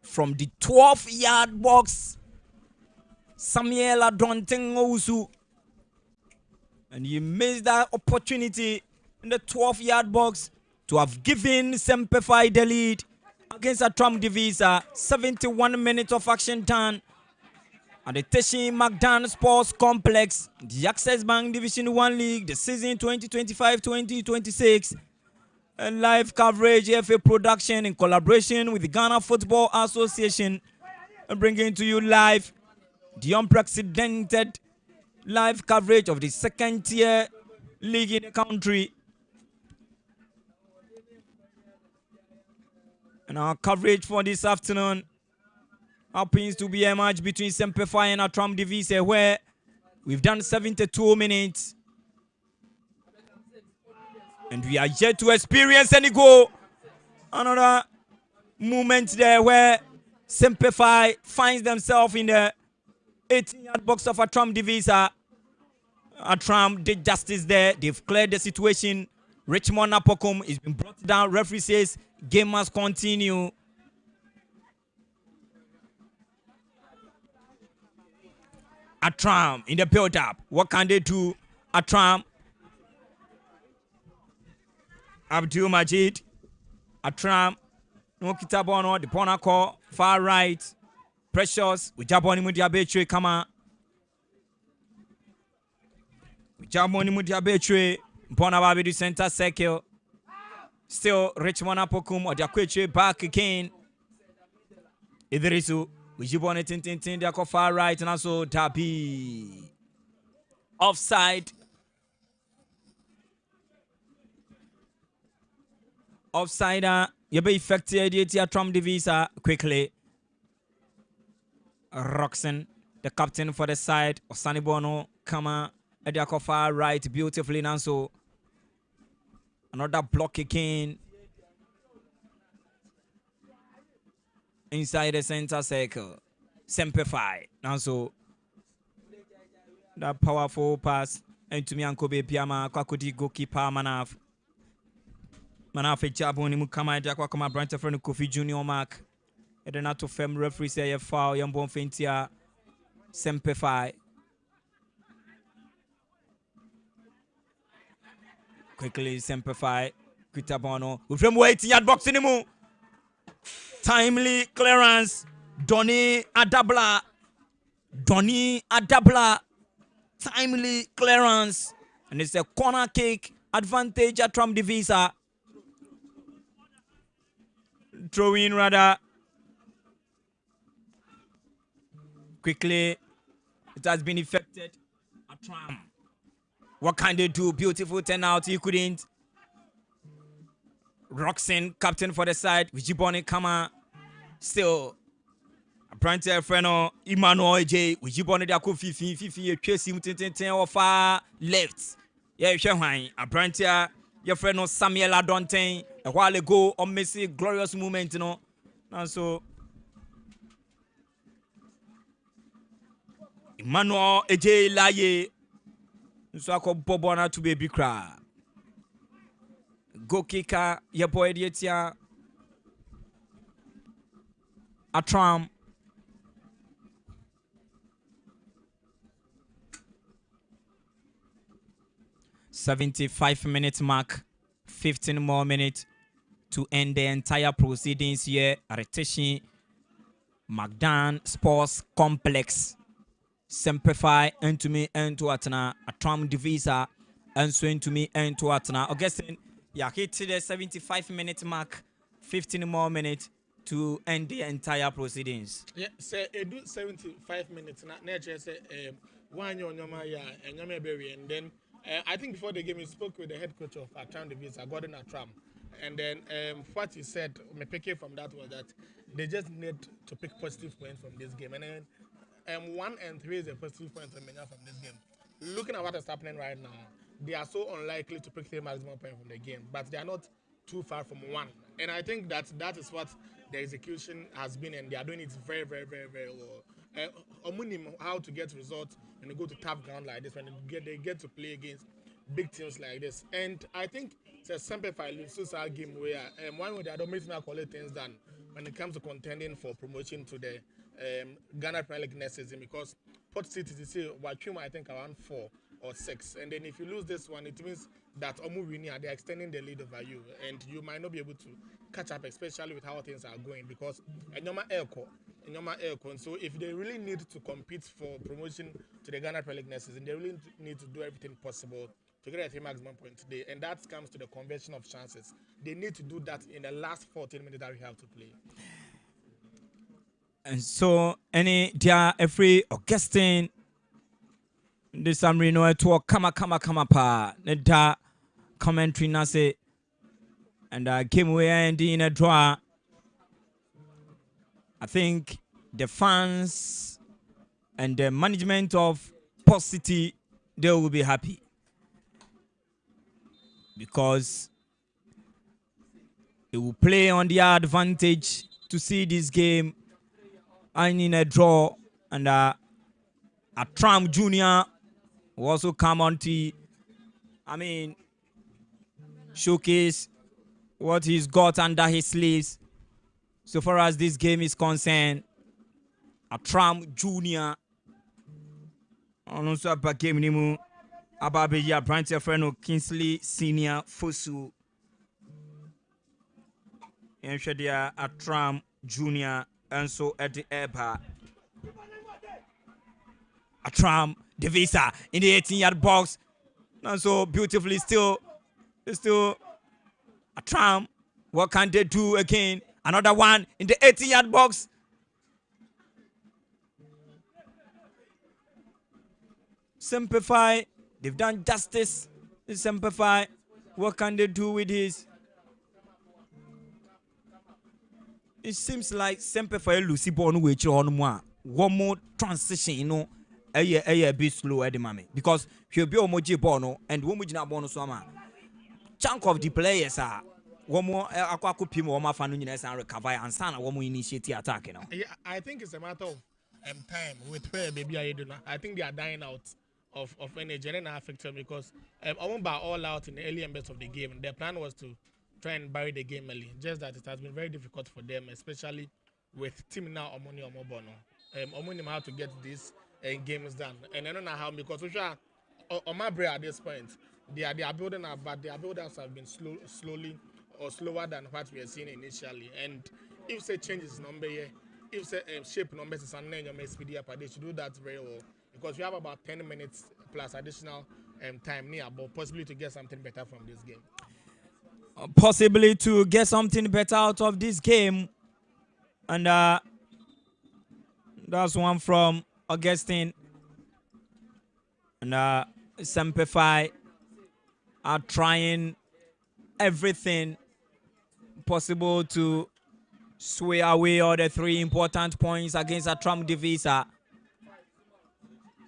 from the 12-yard box. Samuel Adonting Owusu, and he missed that opportunity in the 12-yard box to have given Semper the lead against Attram Visser. 71 minutes of action time at the Teshi McDan Sports Complex, the Access Bank Division 1 League, the season 2025-2026. A live coverage FA production in collaboration with the Ghana Football Association, bringing to you live the unprecedented live coverage of the second-tier league in the country. And our coverage for this afternoon happens to be a match between Semper and Attram Visser, where we've done 72 minutes. And we are yet to experience any goal. Another moment there where Semper finds themselves in the 18-yard box of Attram Visser. Attram did justice there. They've cleared the situation. Richmond Napokum is being brought down. Referee says game must continue. Attram in the build-up. What can they do? Attram. Abdul Majid. Attram. No Kitabono. The Ponako. Far right. Precious. Ujaboni Mudiabetre. Come on. Ujaboni Mudiabetre. Bonababi the center circle. Still Richmond Apokum or Diakweche back again. Idrisu. Ujibone Tintin Diako far right and also Tabi. Offside. Offside. You be effective Attram Visser quickly. Roxon, the captain for the side. Osani Bono, Kama, Ediako far right, beautifully Nanso. Another block again. Inside the center circle. Semper Nanso. That powerful pass. And to me, Ankobe Piama, Kwakudi goalkeeper Manaf. Manaf Jaboni Mukama, Jakwakama branch of Kofi Junior Mark. And then to fem referee say a foul, Yambon Fentia, Semper Quickly, Semper Quitabono. With them waiting at box anymore. Timely clearance. Donny Adabla. Timely clearance. And it's a corner kick. Advantage Attram Visser. Throw in rather. Quickly. It has been effected. Attram. What can they do? Beautiful turnout. He couldn't. Roxon, captain for the side. Wijibone Kama. Still. Apprentice Freno. Emmanuel J. Wijibone Diako Fifi. Chase him or far left. Yeah, Shahai. Apprentice. Your friend Samuel Adonting. A while ago, on Messi, glorious moment, you know. And so. Emmanuel Eje Laye nso akɔbɔ bɔ na to baby kra. Go kicker your boy Dietia Attram. $75 mark, 15 more minutes to end the entire proceedings here at Teshi Magdan Sports Complex. Simplify and to me and to Atna, Attram Divisa, and swing to me and to Atna. Augustine, yeah, hit the 75-minute mark, 15 more minutes to end the entire proceedings. Yeah, say it do 75 minutes. Nature say one your yeah and Yamaberry, and then I think before the game he spoke with the head coach of Attram Divisa, Gordon Attram, and then what he said, me picking from that was that they just need to pick positive points from this game, and then 1 and 3 is a positive point from this game. Looking at what is happening right now, they are so unlikely to pick 3 maximum points from the game, but they are not too far from 1. And I think that is what the execution has been, and they are doing it very, very, very, very well. How to get results when they go to tough ground like this, when they get to play against big teams like this. And I think it's a Semper loses our game where one way they don't make things done when it comes to contending for promotion to the Ghana Premier League next season, because Port City is say I think around 4 or 6, and then if you lose this one, it means that they're extending the lead over you, and you might not be able to catch up, especially with how things are going, because and so if they really need to compete for promotion to the Ghana Premier League next season, they really need to do everything possible to get a 3 maximum point today, and that comes to the conversion of chances. They need to do that in the last 14 minutes that we have to play. And so, any dear every Augustine, this Amrino to kama pa, neda commentary nase, and came away and in a draw. I think the fans and the management of Port City, they will be happy, because it will play on their advantage to see this game and in a draw, and Attram Junior will also come on to, showcase what he's got under his sleeves. So far as this game is concerned, Attram Junior also a game nimu Ababeya Branch Freno Kingsley Senior Fosu and Shadia Attram Junior and so at the airport. Attram Divisa in the 18-yard box, and so beautifully still Attram. What can they do again? Another one in the 18-yard box. Simplify. They've done justice. Simplify. What can they do with this? It seems like Simplify Lucy Bono which on one more transition, a bit slow at the moment, because he'll be Omoji Bono and Womujina Bono Soma. Chunk of the players are one more Aquacu Pimo Fanunes and recover and Sana one more initiative attack. Yeah, I think it's a matter of time with where maybe I do not. I think they are dying out of energy and affect them, because I won't buy all out in the early embers of the game. Their plan was to try and bury the game early. Just that it has been very difficult for them, especially with team now Omoni Omobono. Omoni how to get these games done, and I don't know how, because we are on my brain at this point. They are building up, but their build-ups have been slowly or slower than what we are seeing initially. And if say changes number here, if say shape numbers is on your SPD up, they should do that very well, because we have about 10 minutes plus additional time near, but possibly to get something better from this game. Possibly to get something better out of this game, and that's one from Augustine, and Simplify are trying everything possible to sway away all the 3 important points against Attram Divisa.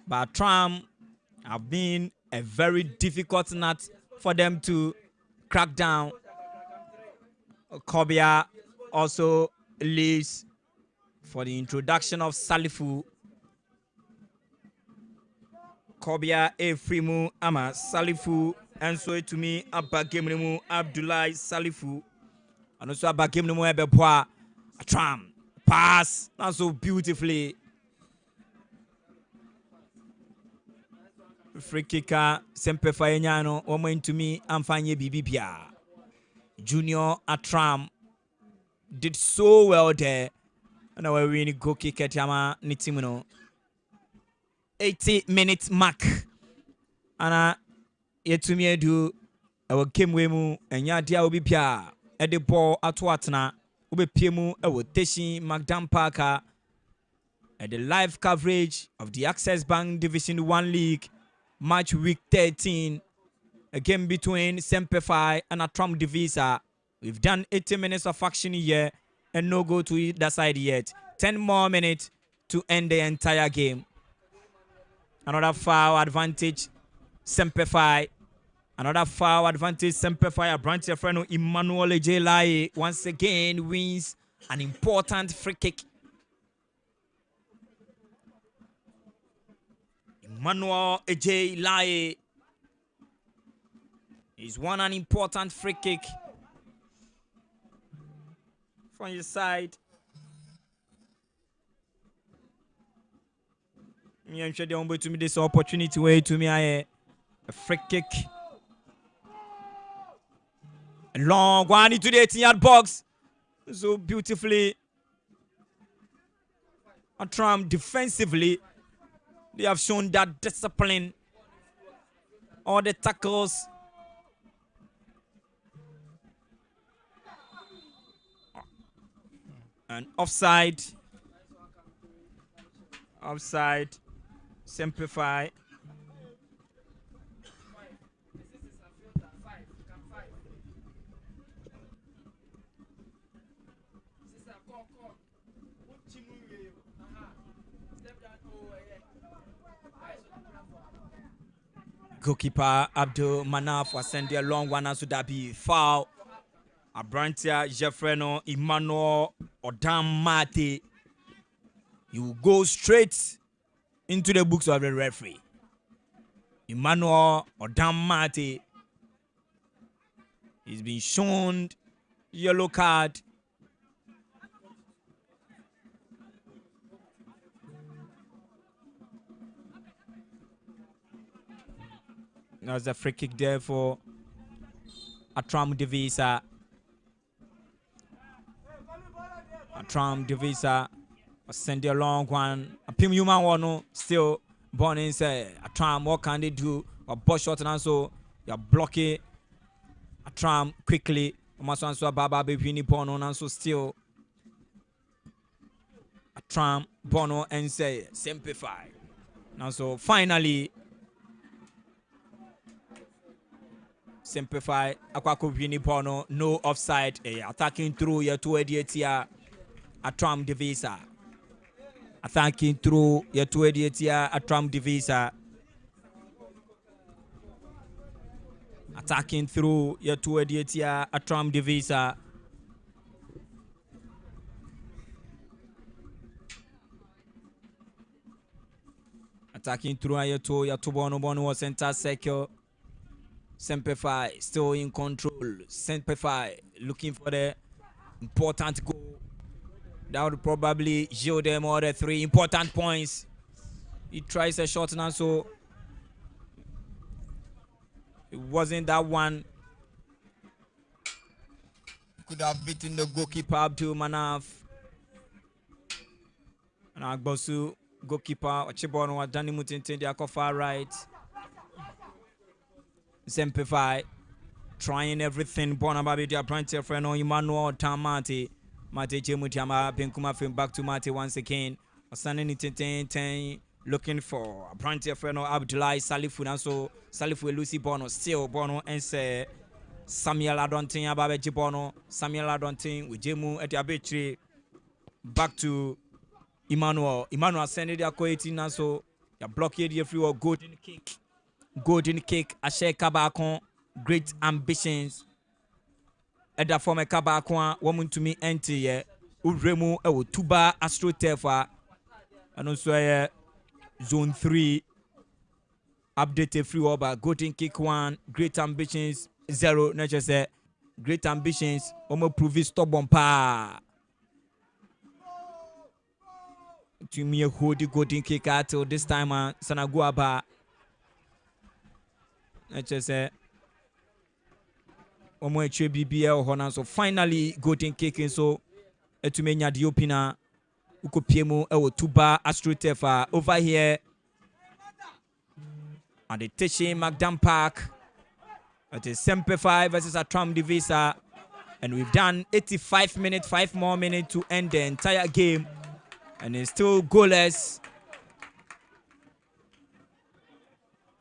But Attram have been a very difficult nut for them to crack down. Kobia also leaves for the introduction of Salifu. Kobia Efrimu ama Salifu enso etumi aba game no mu Abdullahi Salifu and also aba game no mu ebeboa Attram pass not so beautifully. Free kicker Semper Fayanyano woman to me amfanye bibibia. Junior Attram did so well there. And our winning goal kick at Yama Nitimuno. 80-minute mark. And yet to me do our game wemu and yadia will be pia at the ball at Watna. Ube Piemu our Teshi Magdam Parker at the live coverage of the Access Bank Division 1 League match week 13. A game between Semper and Attram Divisa. We've done 80 minutes of action here and no go to either side yet. 10 more minutes to end the entire game. Another foul advantage, Semper. Another foul advantage, Semper. A branch of friend Emmanuel J. Lai once again wins an important free kick. Emmanuel J. Lai is won an important free kick from your side. I'm sure they won't to me this opportunity way to me. A free kick. A long one into the 18-yard box. So beautifully. Attram defensively. They have shown that discipline. All the tackles. And offside. Offside. Simplify. Goalkeeper Abdul Manaf was sending a long one, and so that be foul. Abrantia Jeffreno Emmanuel Odamate. You go straight into the books of the referee. Emmanuel Odamate is being shown yellow card. There's a free kick there for Attram Divisa. Attram Divisa send a long one. A Pim Human one still born in say Attram. What can they do? A ball shot and so you're blocking Attram quickly. Masanso Baba Bini Bono and so still Attram Bono and say simplify. Now so finally simplify Aquaco Vini Bono, no offside, attacking through your 288 year Attram Divisa. Attacking through your 288 year Attram Divisa. Attacking through your 288 year Attram Divisa. Attacking through your 2 Bono was center circle. Semper still in control. Semper looking for the important goal. That would probably yield them all the 3 important points. He tries a shot now, so it wasn't that one. Could have beaten the goalkeeper Abdul Manaf. And Agbosu, goalkeeper, Ochibono, was Danny Mutintin, they are far right. Semper trying everything. Bonababi, their branch friend, Emmanuel Tamati. Mate Chemutiama, Benkuma film back to Mate once again. Standing in 10, looking for a branch friend, Abdullahi Salifu. And so Salifu Lucy Bono, still Bono, and say Samuel Adontin, Ababe Jibono, Samuel Adontin, with Jemu at the arbitrary. Back to Emmanuel. Emmanuel sending their coating, and so the blockade here free or golden kick. Golden kick, Ashe Kabakon, great ambitions. At the former Kabakon, woman to me enter ye, Uremu, Tuba, Astro Tefa, and also zone 3. update free over golden kick 1, great ambitions 0. Not just say great ambitions omo prove stubborn pa to me hold the golden kick till this time Sanagu aba. Not just say omo eche BBL hona so finally golden kicking so etumenya di opina ukopiemu ewo tuba astroturf over here at the Tishin Magdam Park. It is Semper 5 versus Attram Visser, and we've done 85 minutes, 5 more minutes to end the entire game, and it's still goalless.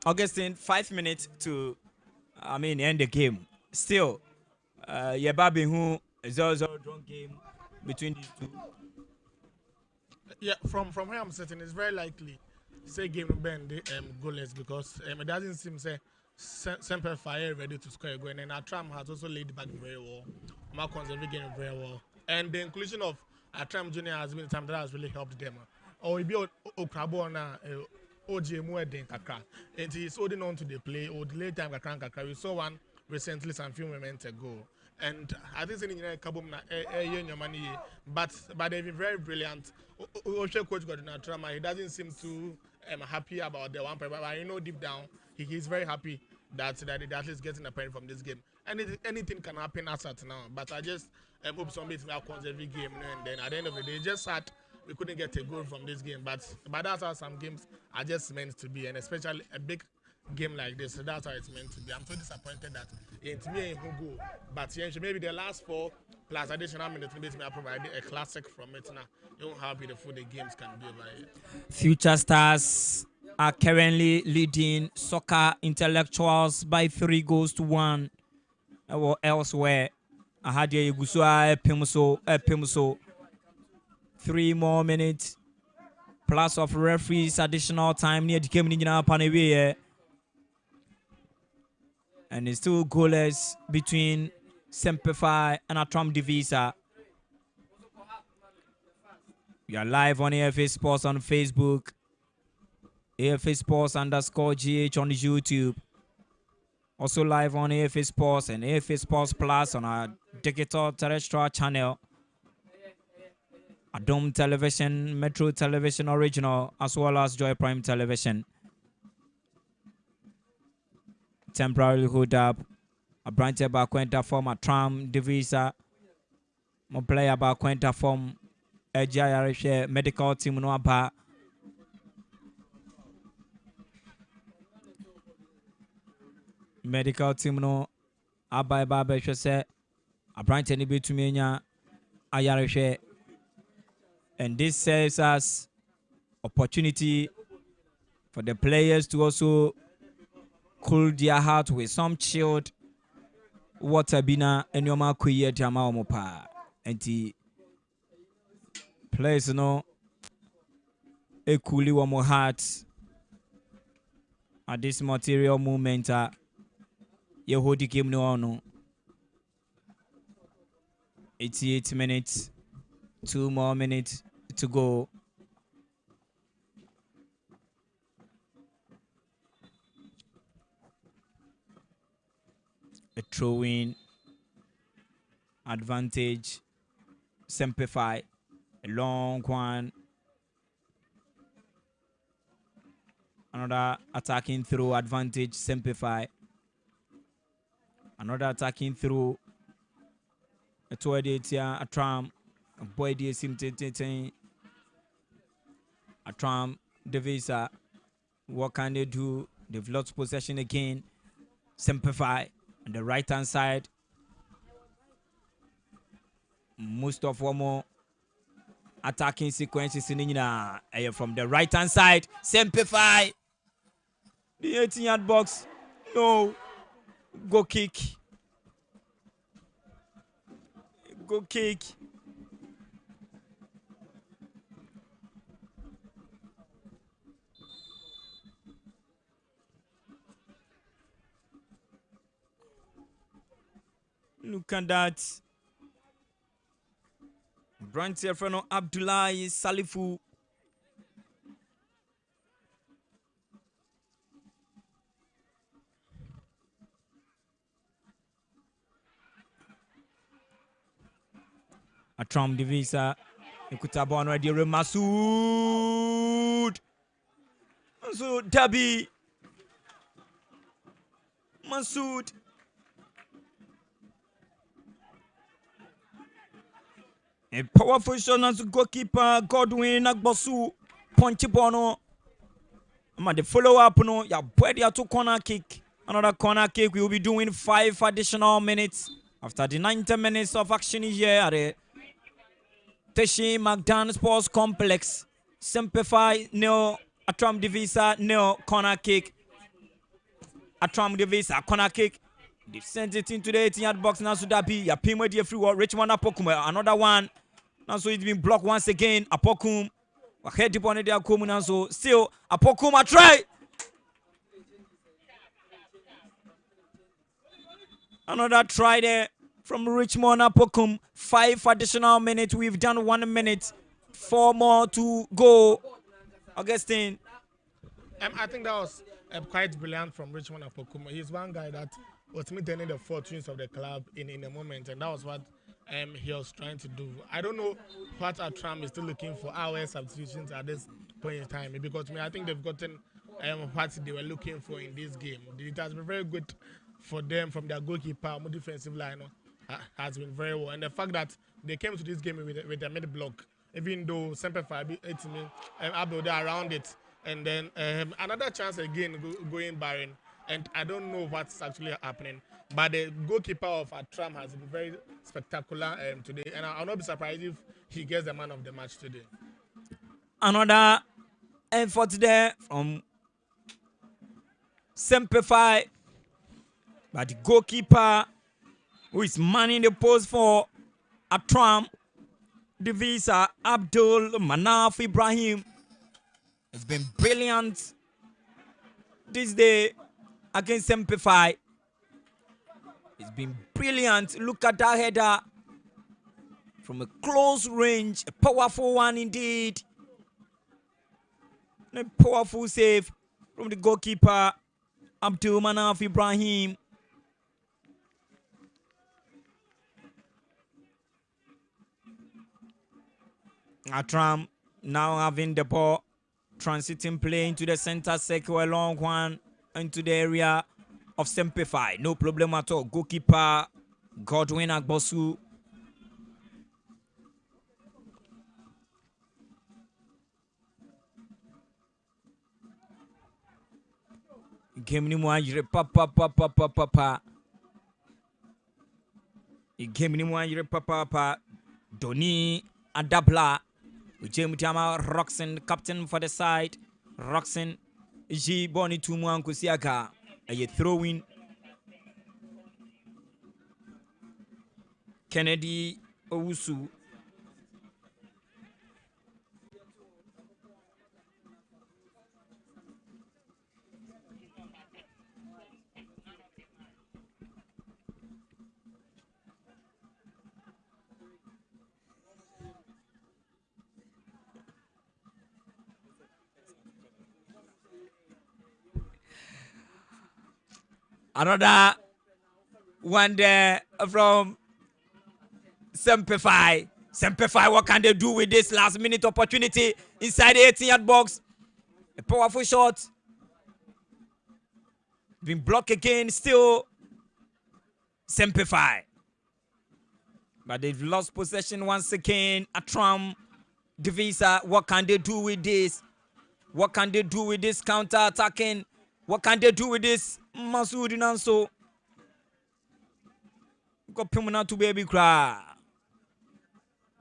Augustine, 5 minutes to end the game. Still, Yebabi who 0-0 drawn game between these two. Yeah, from where I'm sitting, it's very likely say game will bend goalless because it doesn't seem say Semper Fire ready to score a goal, and then Attram has also laid back very well. Mark conserve game very well, and the inclusion of Attram Junior has been something that has really helped them. Or we be Okrabo na OGMU den kakra, and he's holding on to the play or delay time kakra. We saw one recently some few moments ago. And I think in Kabum na money, but they've been very brilliant. Oshe coach got in Attram, he doesn't seem too happy about the one point, but I know deep down he's very happy that at least getting a point from this game. Anything can happen as at now, but I just hope somebody will conserve every game, and then at the end of the day, just sad we couldn't get a goal from this game. But that's how some games are just meant to be, and especially a big game like this, so that's how it's meant to be. I'm so disappointed that it's me who go, but maybe the last 4 plus additional minutes maybe I provide a classic from it now. You know how beautiful the games can be over here. Future Stars are currently leading soccer intellectuals by 3-1. Or elsewhere, I had a Gusua Pimso. 3 more minutes plus of referees additional time near the game in Panaway. And it's still goalless between Semper and Attram Visser. We are live on AFA Sports on Facebook, AFA Sports _GH on YouTube. Also live on AFA Sports and AFA Sports Plus on our digital terrestrial channel. Attram Television, Metro Television Original, as well as Joy Prime Television. Temporarily hold up a branch about Quenta form Attram Visser. Mo player about Quenta form Irish medical team no about medical team no aba say a branch any bit to me Irish, and this serves us opportunity for the players to also cool their heart with some chilled water bina and your ma kuye jama omopa and the players no a coolie one more heart at this material moment you hold the game no 88 minutes, 2 more minutes to go. A throw-in advantage, simplify, a long one. Another attacking through advantage, simplify. Another attacking through a Attram, a boy dear sim Attram Visser. What can they do? They've lost possession again. Simplify. On the right hand side, most of more attacking sequences in from the right hand side. Simplify the 18-yard box. No, go kick. Go kick. Look at that. Brantier Freno Abdullahi Salifu. Attram the Visser. Ikutabon ready Masoud. Masoud Dabi. Masoud. A powerful shot as goalkeeper Godwin Agbosu. Punchy Bono. The follow up no ya body to corner kick. Another corner kick. We will be doing 5 additional minutes after the 90 minutes of action here at the Teshi McDan Sports Complex. Simplify no Attram the Visser no corner kick. Attram the Visser corner kick. They sent it into the 18-yard box now. So that be ya pin with the free wall. Richmond Apokum another one. Now so it's been blocked once again. Apokum. Head deep on it, now so still Apokuma try. Another try there from Richmond Apokum. 5 additional minutes. We've done 1 minute. 4 more to go. Augustine. I think that was quite brilliant from Richmond Apokum. He's one guy that was maintaining the fortunes of the club in a moment, and that was what he was trying to do. I don't know what Attram is still looking for our substitutions at this point in time, because I think they've gotten what they were looking for in this game. It has been very good for them from their goalkeeper, more defensive line has been very well, and the fact that they came to this game with their mid block, even though Semper it's me Abel around it, and then another chance again going barren. And I don't know what's actually happening. But the goalkeeper of Attram has been very spectacular today. And I'll not be surprised if he gets the man of the match today. Another effort there from Semper. But the goalkeeper who is manning the post for Attram, the Visser, Abdul Manaf Ibrahim, has been brilliant this day against Semper. It's been brilliant. Look at that header from a close range, a powerful one indeed. A powerful save from the goalkeeper Abdul Manaf Ibrahim. Attram now having the ball, transiting play into the center circle, a long one into the area of Semper. No problem at all. Goalkeeper Godwin Agbosu. Game ni mwajire papa. Game ni mwajire papa. Doni Adabla. Ujemu tiama Roxen, captain for the side. Roxen G Boni Tumwan Kusiaka. A throwing. Kennedy Owusu. Another one there from Semper. Semper, what can they do with this last minute opportunity inside the 18-yard box? A powerful shot. Been blocked again, still Semper. But they've lost possession once again. Attram, the Visser, what can they do with this? What can they do with this counter-attacking? What can they do with this? Masoud Nanso. Got Pumana to baby cry.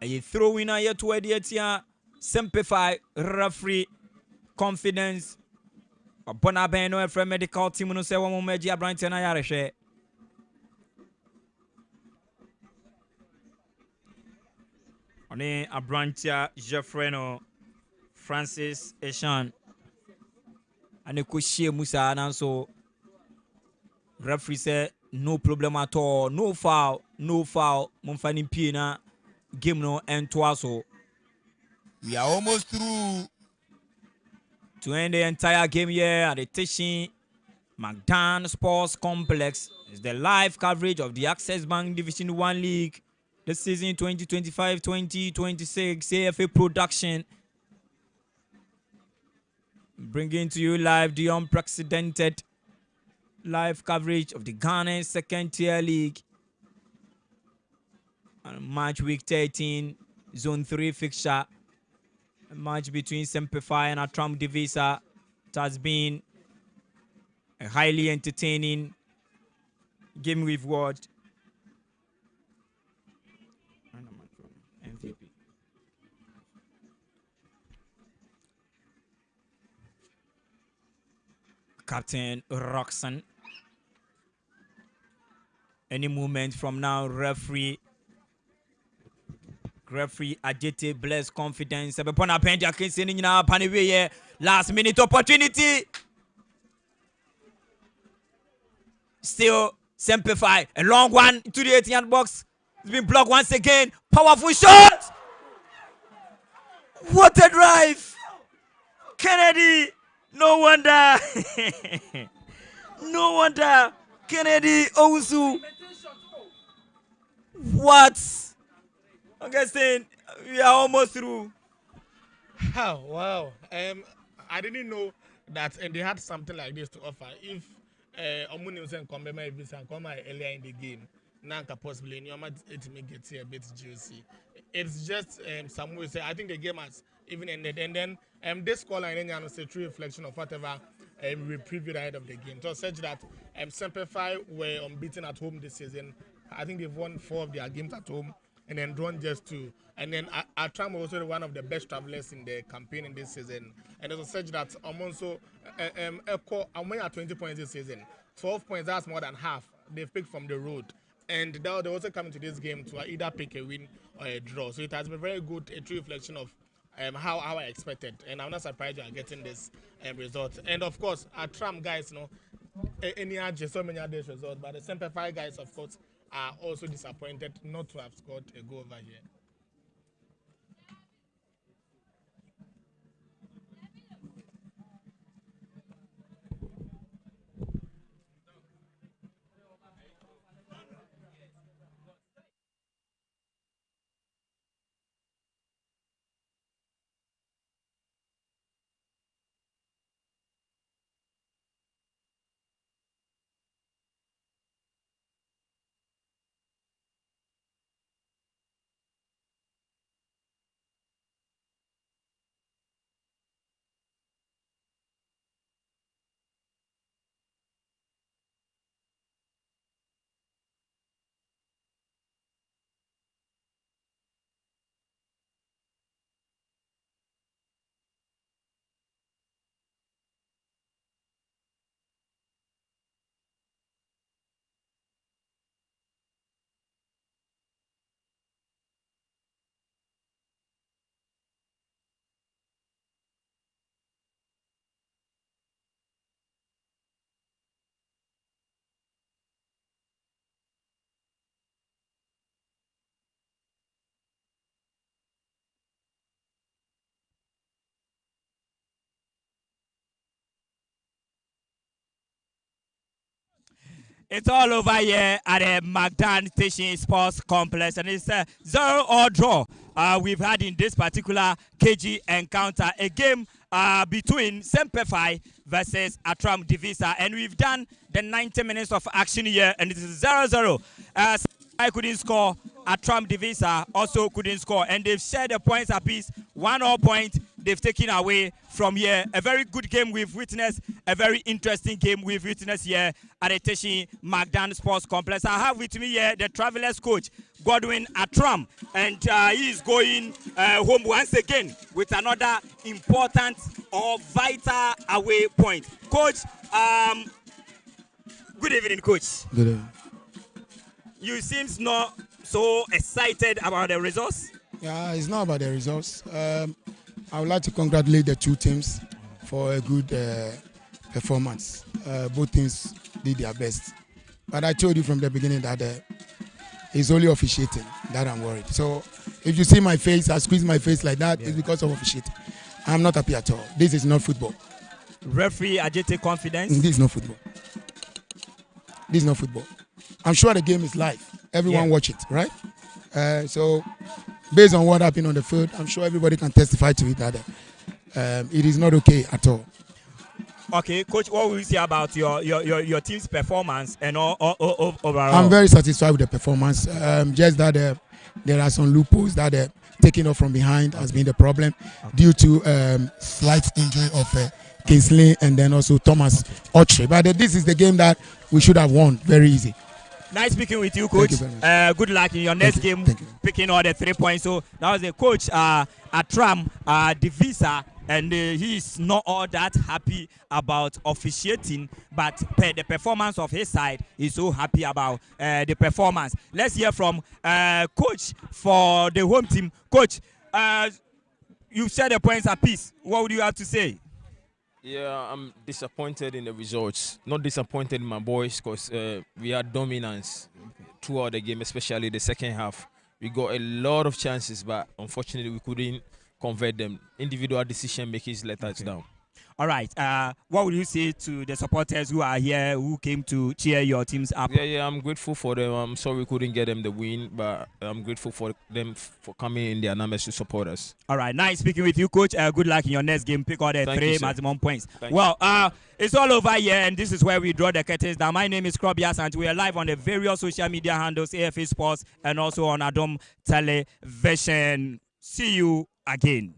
A throw in a year to Edia Semper referee confidence. A Bonabeno from medical team no say one Media Brighton Irish. On a Brantia Jeffreno Francis Eshan. And a Kushie Musa Nanso. Referee said no problem at all, no foul. Mumfani Pina game no end twice. We are almost through to end the entire game here at the Teshi McDan Sports Complex. It's the live coverage of the Access Bank Division 1 League, This season 2025-2026 AFA production. Bringing to you live the unprecedented live coverage of the Ghana second tier league. And match week 13, zone 3 fixture. A match between Semper and Attram Visser. It has been a highly entertaining game we've watched. MVP. Captain Roxon. Any moment from now, referee Ajete bless confidence. Last minute opportunity. Still Semper, a long one to the 18th box. It's been blocked once again. Powerful shot. What a drive. Kennedy. No wonder. No wonder. Kennedy Owusu. What? Augustine, we are almost through. Oh, wow. I didn't know that and they had something like this to offer. If Omuni was come earlier in the game, Nanka possibly you might make it a bit juicy. It's just some way say I think the game has even ended, and then this scoreline is a true reflection of whatever we previewed ahead of the game. So such that Semper were unbeaten at home this season. I think they've won 4 of their games at home and then drawn just 2. And then Attram was also one of the best travelers in the campaign in this season. And it's such that also I'm at 20 points this season. 12 points, that's more than half. They've picked from the road. And they also come into this game to either pick a win or a draw. So it has been very good, a true reflection of how I expected. And I'm not surprised you are getting this result. And of course, Attram guys, so many others results. But the Semper guys, of course, are also disappointed not to have scored a goal over here. It's all over here at the Magdan Station Sports Complex, and it's a 0-all draw we've had in this particular KG encounter, a game between Semper versus Attram Visser, and we've done the 90 minutes of action here, and it is 0-0. I couldn't score. Attram Visser also couldn't score, and they've shared the points apiece. 1-all point they've taken away from here. A very good game we've witnessed, a very interesting game we've witnessed here at the Teshi Magdan Sports Complex. I have with me here the Travelers coach, Godwin Attram, and he is going home once again with another important or vital away point. Coach, good evening, coach. Good evening. You seem not so excited about the results. Yeah, it's not about the results. I would like to congratulate the two teams for a good performance. Both teams did their best. But I told you from the beginning that it's only officiating that I'm worried. So if you see my face, I squeeze my face like that, it's because of officiating. I'm not happy at all. This is not football. Referee Ajete confidence. This is not football. This is not football. I'm sure the game is live. Everyone watch it, right? So, based on what happened on the field, I'm sure everybody can testify to it that it is not okay at all. Okay, coach, what will you say about your team's performance and overall? I'm very satisfied with the performance. Just that there are some loopholes that taking off from behind has been the problem due to slight injury of Kingsley and then also Thomas Otre. But this is the game that we should have won very easy. Nice speaking with you, coach. Thank you very much. Good luck in your next game, picking all the 3 points. So that was the coach, Attram, the Visser, and he is not all that happy about officiating, but the performance of his side, he's so happy about the performance. Let's hear from coach for the home team. Coach, you've shared the points apiece. What would you have to say? Yeah, I'm disappointed in the results. Not disappointed in my boys because we had dominance throughout the game, especially the second half. We got a lot of chances, but unfortunately we couldn't convert them. Individual decision making let us down. All right. What would you say to the supporters who are here, who came to cheer your teams up? Yeah, I'm grateful for them. I'm sorry we couldn't get them the win, but I'm grateful for them for coming in their numbers to support us. All right. Nice speaking with you, coach. Good luck in your next game. Pick all the three maximum points. Well, it's all over here, and this is where we draw the curtains down. My name is Krobias, and we are live on the various social media handles, AFA Sports, and also on Adom Television. See you again.